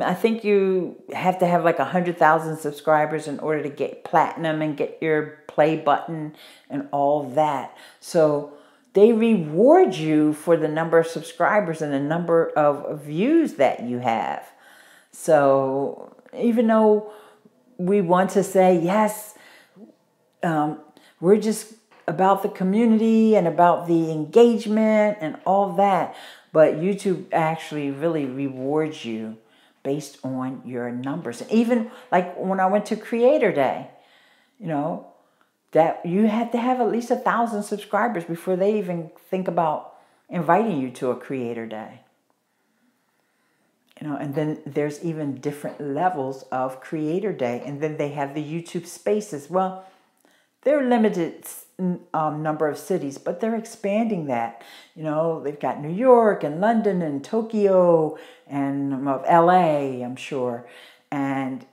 A: I think you have to have like 100,000 subscribers in order to get platinum and get your play button and all that. So they reward you for the number of subscribers and the number of views that you have. So even though we want to say, yes, we're just about the community and about the engagement and all that, but YouTube actually really rewards you based on your numbers. And even like when I went to Creator Day, you know, that you had to have at least 1,000 subscribers before they even think about inviting you to a Creator Day. You know, and then there's even different levels of Creator Day. And then they have the YouTube Spaces. Well, they're limited number of cities, but they're expanding that. You know, they've got New York and London and Tokyo and LA, I'm sure. And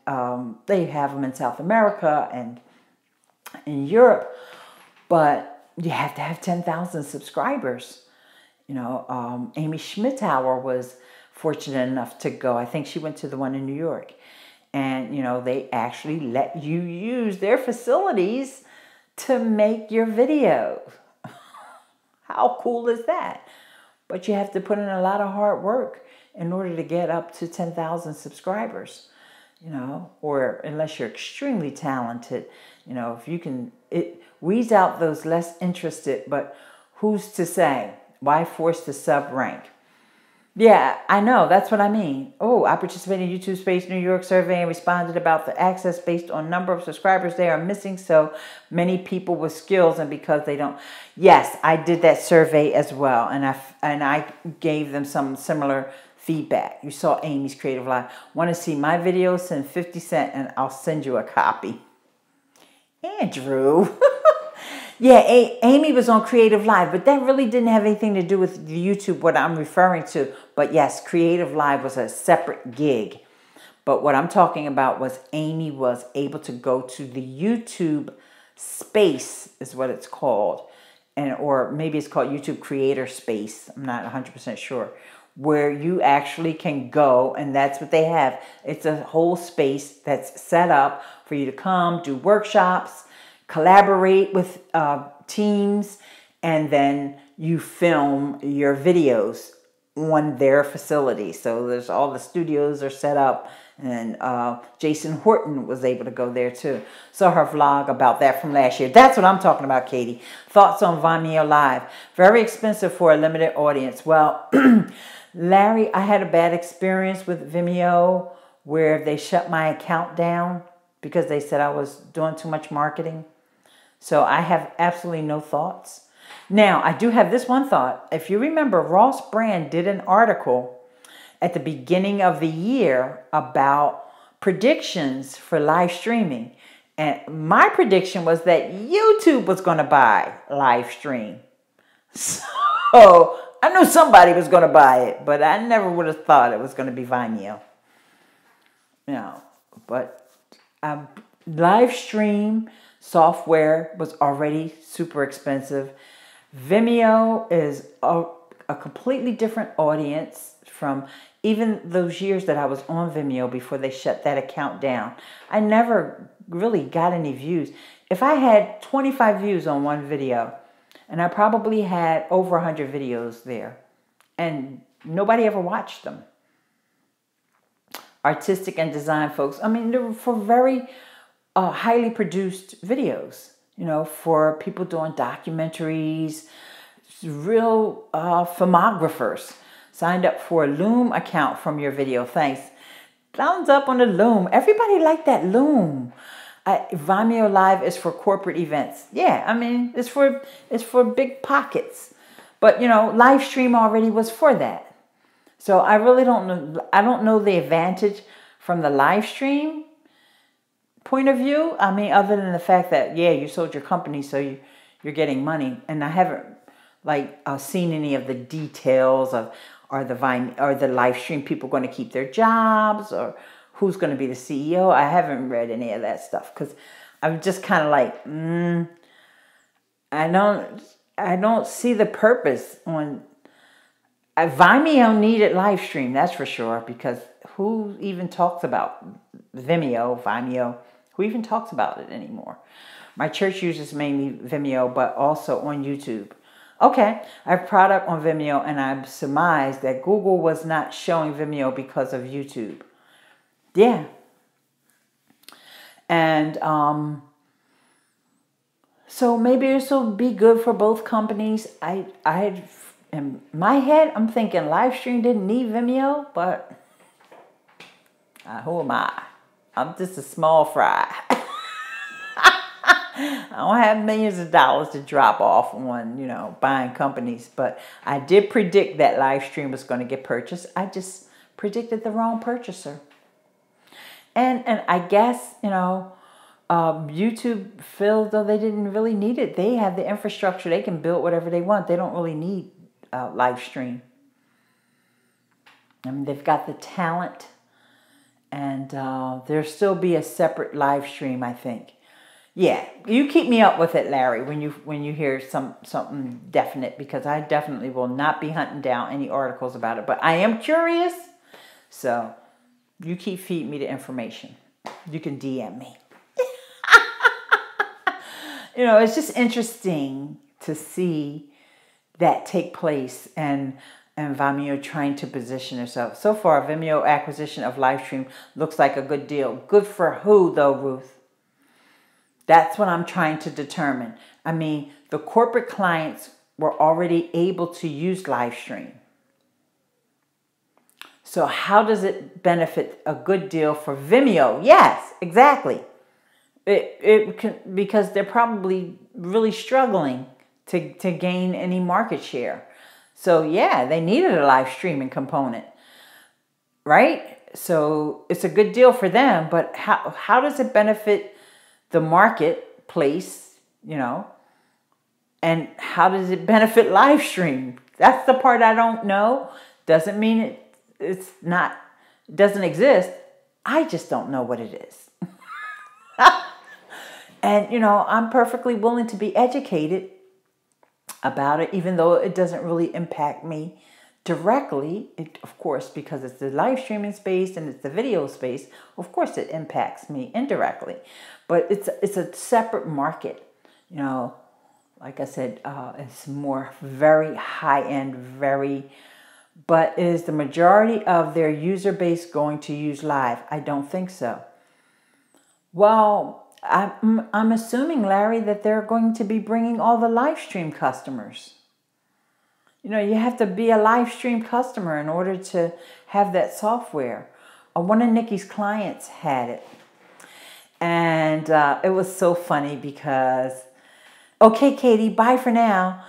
A: they have them in South America and in Europe. But you have to have 10,000 subscribers. You know, Amy Schmittauer was fortunate enough to go. I think she went to the one in New York. And, you know, they actually let you use their facilities to make your videos. How cool is that? But you have to put in a lot of hard work in order to get up to 10,000 subscribers, you know, or unless you're extremely talented, you know, if you can, it weeds out those less interested, but who's to say? Why force the sub rank? Yeah, I know. That's what I mean. Oh, I participated in YouTube Space New York survey and responded about the access based on number of subscribers they are missing. So many people with skills and because they don't. Yes, I did that survey as well. And I gave them some similar feedback. You saw Amy's Creative Live. Want to see my videos? Send 50 cents and I'll send you a copy. Andrew. Yeah, Amy was on Creative Live, but that really didn't have anything to do with YouTube, what I'm referring to. But yes, Creative Live was a separate gig. But what I'm talking about was Amy was able to go to the YouTube Space, is what it's called. Or maybe it's called YouTube Creator Space. I'm not 100% sure. Where you actually can go, and that's what they have. It's a whole space that's set up for you to come, do workshops, collaborate with teams, and then you film your videos on their facility. So there's all the studios are set up, and Jason Horton was able to go there too. Saw her vlog about that from last year. That's what I'm talking about, Katie. Thoughts on Vimeo Live? Very expensive for a limited audience. Well, Larry, I had a bad experience with Vimeo where they shut my account down because they said I was doing too much marketing. So I have absolutely no thoughts. Now, I do have this one thought. If you remember, Ross Brand did an article at the beginning of the year about predictions for live streaming. And my prediction was that YouTube was going to buy live stream. So I knew somebody was going to buy it, but I never would have thought it was going to be Vimeo. You know, but live stream software was already super expensive. Vimeo is a completely different audience from even those years that I was on Vimeo before they shut that account down. I never really got any views. If I had 25 views on one video, and I probably had over 100 videos there, and nobody ever watched them. Artistic and design folks, I mean, they were for very highly produced videos, you know, for people doing documentaries, real filmographers. Signed up for a Loom account from your video. Thanks. Thumbs up on the Loom. Everybody liked that Loom. Vimeo Live is for corporate events. Yeah, I mean, it's for big pockets. But, you know, live stream already was for that. So I really don't know. I don't know the advantage from the live stream point of view. I mean, other than the fact that, yeah, you sold your company, so you're getting money. And I haven't seen any of the details of are the live stream people going to keep their jobs, or who's going to be the CEO. I haven't read any of that stuff because I'm just kind of like, I don't see the purpose on. Vimeo needed live stream, that's for sure, because who even talks about Vimeo? Who even talks about it anymore? My church uses mainly Vimeo, but also on YouTube. Okay, I have product on Vimeo, and I've surmised that Google was not showing Vimeo because of YouTube. Yeah. And so maybe this will be good for both companies. In my head, I'm thinking live stream didn't need Vimeo, but who am I? I'm just a small fry. I don't have millions of dollars to drop off on, buying companies, but I did predict that live stream was going to get purchased. I just predicted the wrong purchaser. And I guess, YouTube feels though they didn't really need it. They have the infrastructure. They can build whatever they want. They don't really need live stream. I mean, they've got the talent, and there'll still be a separate live stream, I think. Yeah, you keep me up with it, Larry, when you hear something definite, because I definitely will not be hunting down any articles about it. But I am curious, so you keep feeding me the information. You can DM me. It's just interesting to see that take place, and Vimeo trying to position herself. So far, Vimeo acquisition of Livestream looks like a good deal. Good for who, though, Ruth? That's what I'm trying to determine. I mean, the corporate clients were already able to use Livestream. So how does it benefit a good deal for Vimeo? Yes, exactly. Because they're probably really struggling to gain any market share. So yeah, they needed a live streaming component, right? So it's a good deal for them, but how does it benefit the marketplace, and how does it benefit live stream? That's the part I don't know. Doesn't mean it doesn't exist. I just don't know what it is. And, I'm perfectly willing to be educated about it, even though it doesn't really impact me directly. Of course, because it's the live streaming space and it's the video space, of course it impacts me indirectly. But it's a separate market. Like I said, it's more very high-end, but is the majority of their user base going to use live? I don't think so. Well, I'm assuming, Larry, that they're going to be bringing all the live stream customers. You have to be a live stream customer in order to have that software. One of Nikki's clients had it. And it was so funny because, okay, Katie, bye for now.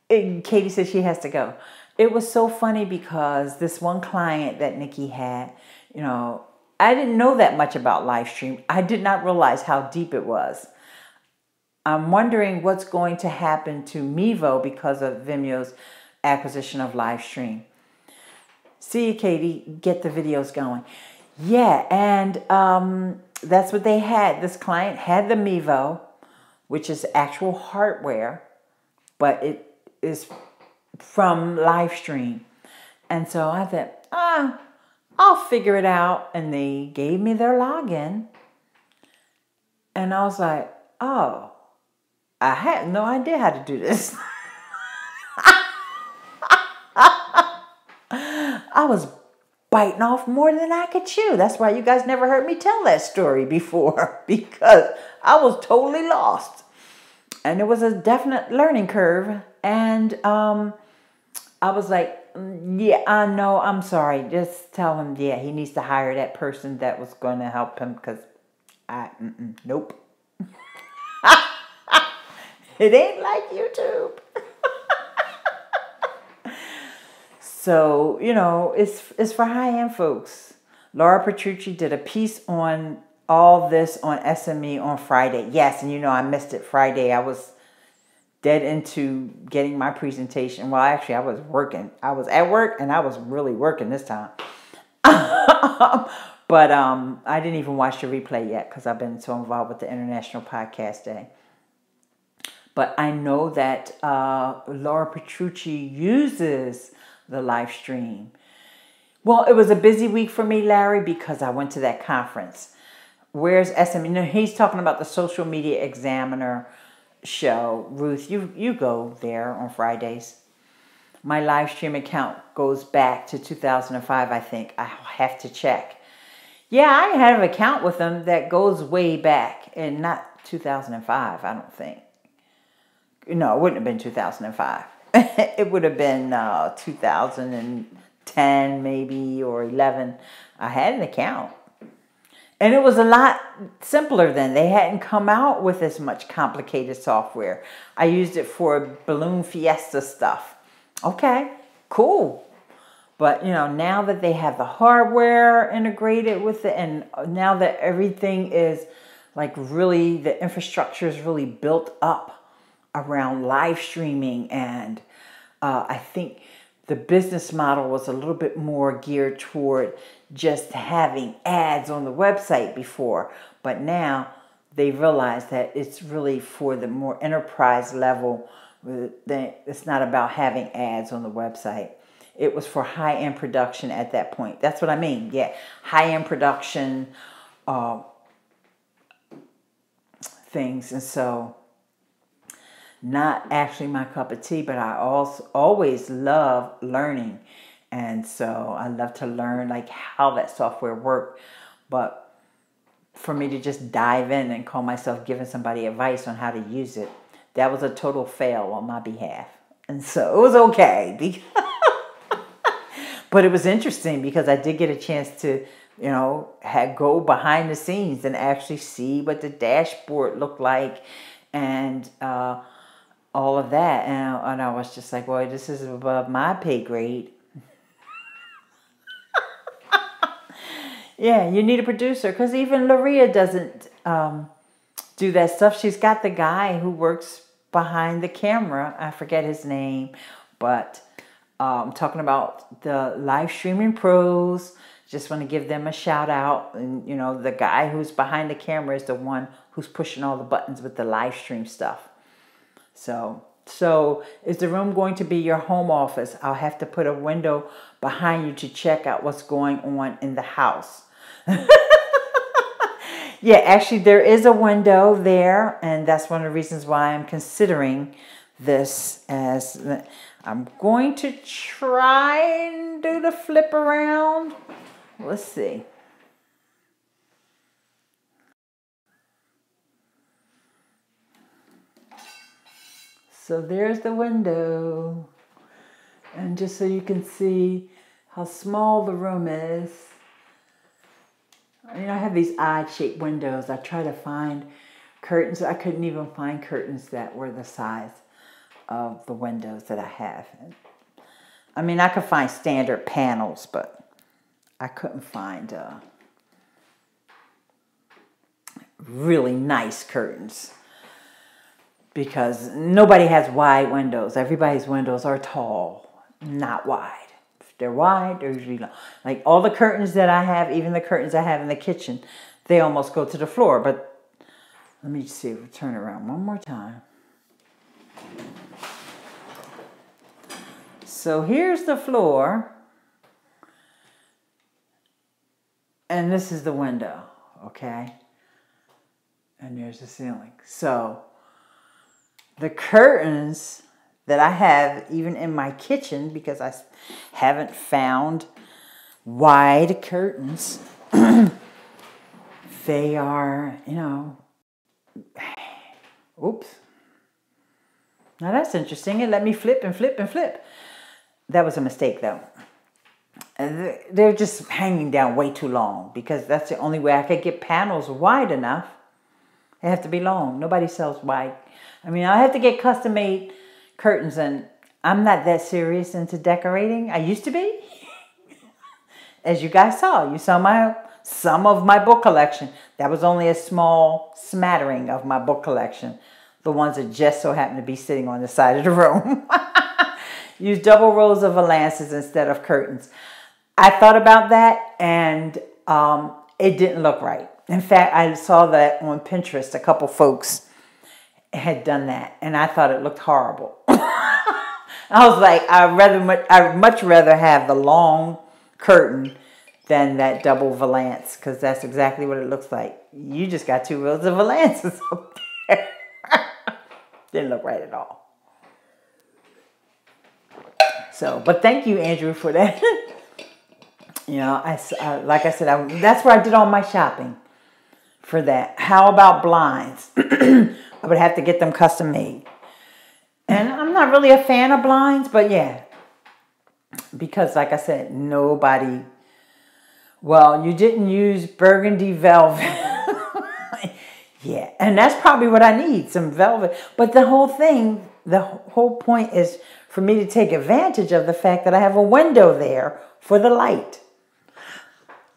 A: Katie said she has to go. It was so funny because this one client that Nikki had, I didn't know that much about live stream. I did not realize how deep it was. I'm wondering what's going to happen to Mevo because of Vimeo's acquisition of live stream. See you, Katie. Get the videos going. Yeah, and that's what they had. This client had the Mevo, which is actual hardware, but it is from live stream. And so I thought, I'll figure it out. And they gave me their login. And I was like, oh, I had no idea how to do this. I was biting off more than I could chew. That's why you guys never heard me tell that story before, because I was totally lost. And it was a definite learning curve. And I was like, yeah, I know, I'm sorry. Just tell him, yeah, he needs to hire that person that was going to help him, because nope. It ain't like YouTube. So, you know, it's for high-end folks. Laura Petrucci did a piece on all this on SME on Friday. Yes, and you know, I missed it Friday. I was dead into getting my presentation. Well, actually, I was working. I was at work, and I was really working this time. But I didn't even watch the replay yet because I've been so involved with the International Podcast Day. But I know that Laura Petrucci uses the live stream. Well, it was a busy week for me, Larry, because I went to that conference. Where's SM? You know, he's talking about the Social Media Examiner show. Ruth, you go there on Fridays. My live stream account goes back to 2005, I think. I'll have to check. Yeah, I have an account with them that goes way back, and not 2005, I don't think. No, it wouldn't have been 2005. It would have been 2010 maybe, or 11. I had an account. And it was a lot simpler then. They hadn't come out with as much complicated software. I used it for Balloon Fiesta stuff. Okay, cool. But, you know, now that they have the hardware integrated with it, and now that everything is like really, the infrastructure is really built up around live streaming, and I think the business model was a little bit more geared toward just having ads on the website before. But now they realize that it's really for the more enterprise level. It's not about having ads on the website. It was for high-end production at that point. That's what I mean. Yeah, high-end production things. And so, not actually my cup of tea, but I also always love learning. And so I love to learn like how that software worked. But for me to just dive in and call myself giving somebody advice on how to use it, that was a total fail on my behalf. And so it was okay. But it was interesting because I did get a chance to, you know, go behind the scenes and actually see what the dashboard looked like, and all of that. And I was just like, well, this is above my pay grade. Yeah, you need a producer, because even Loria doesn't do that stuff. She's got the guy who works behind the camera. I forget his name, but I'm talking about the live streaming pros. Just want to give them a shout out. And, you know, the guy who's behind the camera is the one who's pushing all the buttons with the live stream stuff. So is the room going to be your home office? I'll have to put a window behind you to check out what's going on in the house. Yeah, actually there is a window there, and that's one of the reasons why I'm considering this as I'm going to try and do the flip around. Let's see. So there's the window. And just so you can see how small the room is. I mean, I have these odd-shaped windows. I try to find curtains. I couldn't even find curtains that were the size of the windows that I have. I mean, I could find standard panels, but I couldn't find really nice curtains, because nobody has wide windows. Everybody's windows are tall, not wide. If they're wide, they're usually long. Like all the curtains that I have, even the curtains I have in the kitchen, they almost go to the floor. But let me see, we'll turn around one more time. So here's the floor, and this is the window, okay? And there's the ceiling. So the curtains that I have, even in my kitchen, because I haven't found wide curtains, they are, you know, oops. Now that's interesting. It let me flip and flip and flip. That was a mistake, though. They're just hanging down way too long, because that's the only way I could get panels wide enough. They have to be long. Nobody sells wide. I mean, I have to get custom-made curtains, and I'm not that serious into decorating. I used to be. As you guys saw, you saw some of my book collection. That was only a small smattering of my book collection. The ones that just so happen to be sitting on the side of the room. Use double rows of valances instead of curtains. I thought about that, and it didn't look right. In fact, I saw that on Pinterest. A couple folks had done that, and I thought it looked horrible. I was like, I'd much rather have the long curtain than that double valance, because that's exactly what it looks like. You just got 2 rows of valances up there. Didn't look right at all. So, but thank you, Andrew, for that. You know, like I said, that's where I did all my shopping for that. How about blinds? I would have to get them custom made. And I'm not really a fan of blinds, but yeah. Because like I said, nobody... Well, you didn't use burgundy velvet. Yeah, and that's probably what I need, some velvet. But the whole thing, the whole point is for me to take advantage of the fact that I have a window there for the light.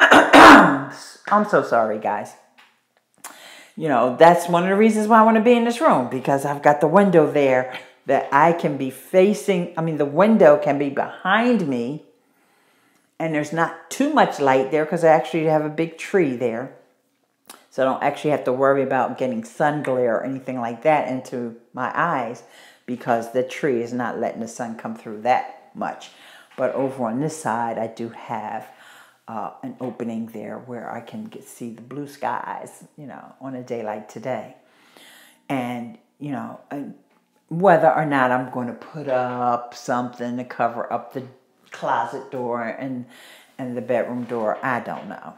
A: I'm so sorry, guys. You know, that's one of the reasons why I want to be in this room, because I've got the window there that I can be facing. I mean, the window can be behind me, and there's not too much light there because I actually have a big tree there. So I don't actually have to worry about getting sun glare or anything like that into my eyes, because the tree is not letting the sun come through that much. But over on this side, I do have an opening there where I can see the blue skies, you know, on a day like today. And, you know, whether or not I'm going to put up something to cover up the closet door and the bedroom door, I don't know.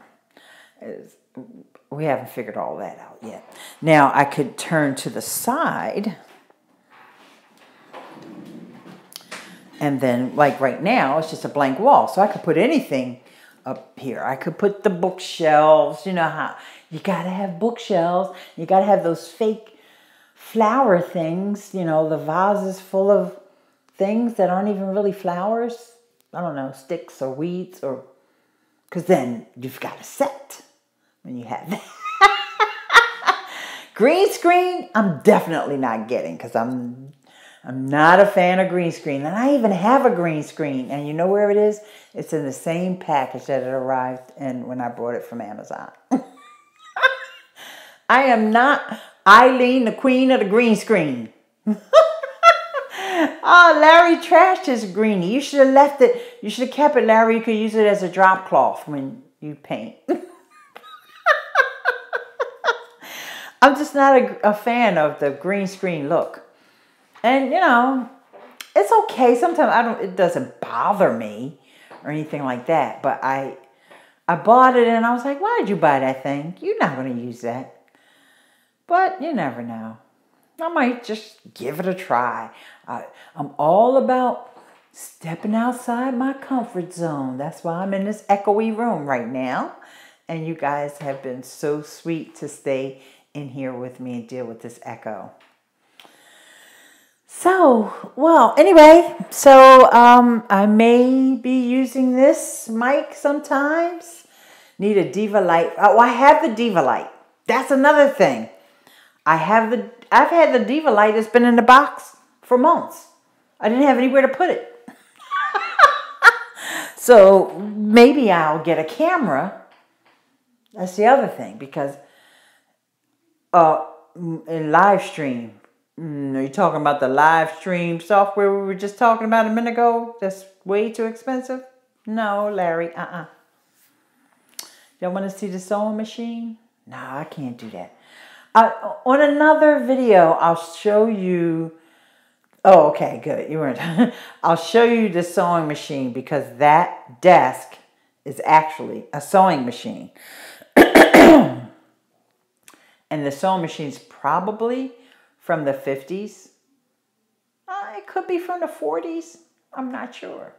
A: We haven't figured all that out yet. Now, I could turn to the side. And then, like right now, it's just a blank wall. So I could put anything up here. I could put the bookshelves. You know how you got to have bookshelves. You got to have those fake flower things. You know, the vases full of things that aren't even really flowers. I don't know, sticks or weeds, or... Because then you've got a set when you have that. Green screen, I'm definitely not getting, because I'm not a fan of green screen. And I even have a green screen. And you know where it is? It's in the same package that it arrived in when I brought it from Amazon. I am not Ileane, the queen of the green screen. Oh, Larry trashed his greenie. You should have left it. You should have kept it, Larry. You could use it as a drop cloth when you paint. I'm just not a fan of the green screen look. And, you know, it's okay. Sometimes it doesn't bother me or anything like that. But I bought it and I was like, why did you buy that thing? You're not going to use that. But you never know. I might just give it a try. I'm all about stepping outside my comfort zone. That's why I'm in this echoey room right now. And you guys have been so sweet to stay in here with me and deal with this echo. So, well, anyway, so I may be using this mic sometimes. Need a Diva light. Oh, I have the Diva light. That's another thing. I've had the Diva light that's been in the box for months. I didn't have anywhere to put it. So maybe I'll get a camera. That's the other thing, because in live stream, are you talking about the live stream software we were just talking about a minute ago? That's way too expensive? No, Larry, Y'all want to see the sewing machine? No, I can't do that. On another video, I'll show you... Oh, okay, good. You weren't... I'll show you the sewing machine, because that desk is actually a sewing machine. And the sewing machine's probably from the 50s. It could be from the 40s. I'm not sure.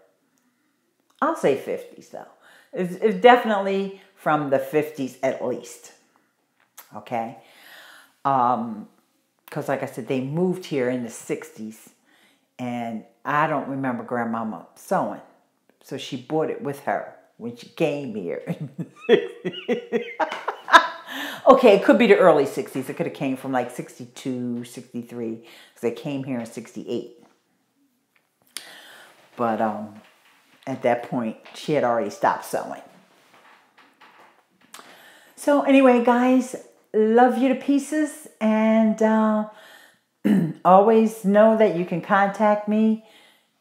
A: I'll say 50s, though. It's definitely from the 50s at least. Okay? Because like I said, they moved here in the 60s. And I don't remember Grandmama sewing. So she bought it with her when she came here. Okay, it could be the early 60s. It could have came from like 62, 63. Because they came here in 68. But at that point, she had already stopped sewing. So anyway, guys, love you to pieces. And always know that you can contact me.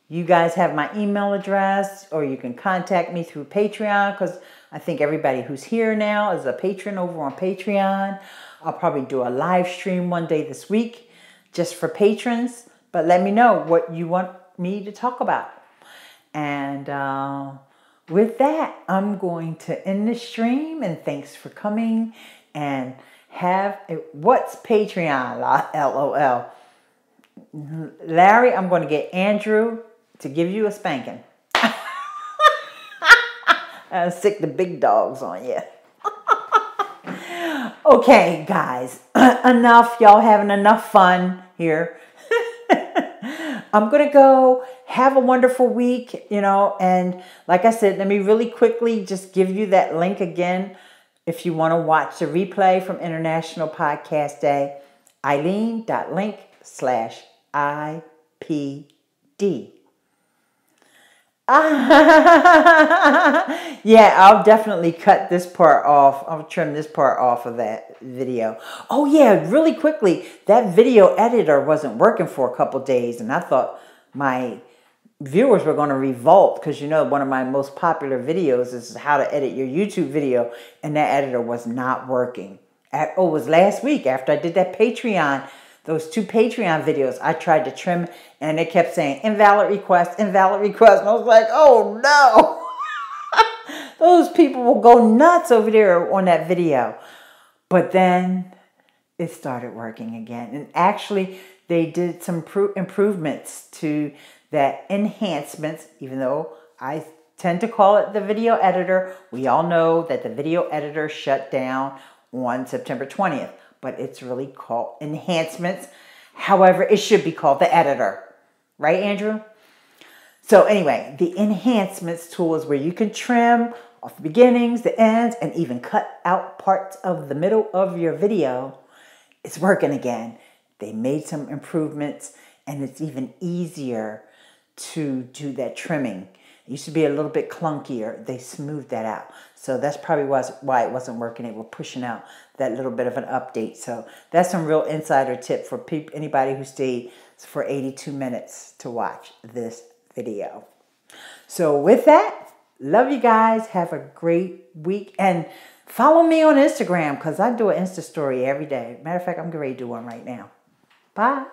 A: You guys have my email address, or you can contact me through Patreon, because I think everybody who's here now is a patron over on Patreon. I'll probably do a live stream one day this week just for patrons, but let me know what you want me to talk about. And with that, I'm going to end the stream, and thanks for coming, and have a, what's Patreon, LOL. Larry, I'm going to get Andrew to give you a spanking. I'll stick the big dogs on you. Okay, guys, enough. Y'all having enough fun here. I'm going to go have a wonderful week, you know, and like I said, let me really quickly just give you that link again. If you want to watch the replay from International Podcast Day, Ileane.link/IPD. Yeah, I'll definitely cut this part off. I'll trim this part off of that video. Oh yeah, really quickly, that video editor wasn't working for a couple days, and I thought my viewers were going to revolt, because you know one of my most popular videos is how to edit your YouTube video, and that editor was not working. It was last week after I did that Patreon, those 2 Patreon videos. I tried to trim, and it kept saying invalid request, invalid request. And I was like, oh no. Those people will go nuts over there on that video. But then it started working again. And actually, they did some improvements to that, enhancements, even though I tend to call it the video editor. We all know that the video editor shut down on September 20th, but it's really called enhancements. However, it should be called the editor. Right, Andrew? So anyway, the enhancements tool is where you can trim off the beginnings, the ends, and even cut out parts of the middle of your video. It's working again. They made some improvements, and it's even easier to do that trimming. It used to be a little bit clunkier. They smoothed that out. So that's probably why it wasn't working. They were pushing out that little bit of an update. So that's some real insider tip for anybody who stayed for 82 minutes to watch this video. So with that, love you guys. Have a great week. And follow me on Instagram, because I do an Insta story every day. Matter of fact, I'm getting ready to do one right now. Bye.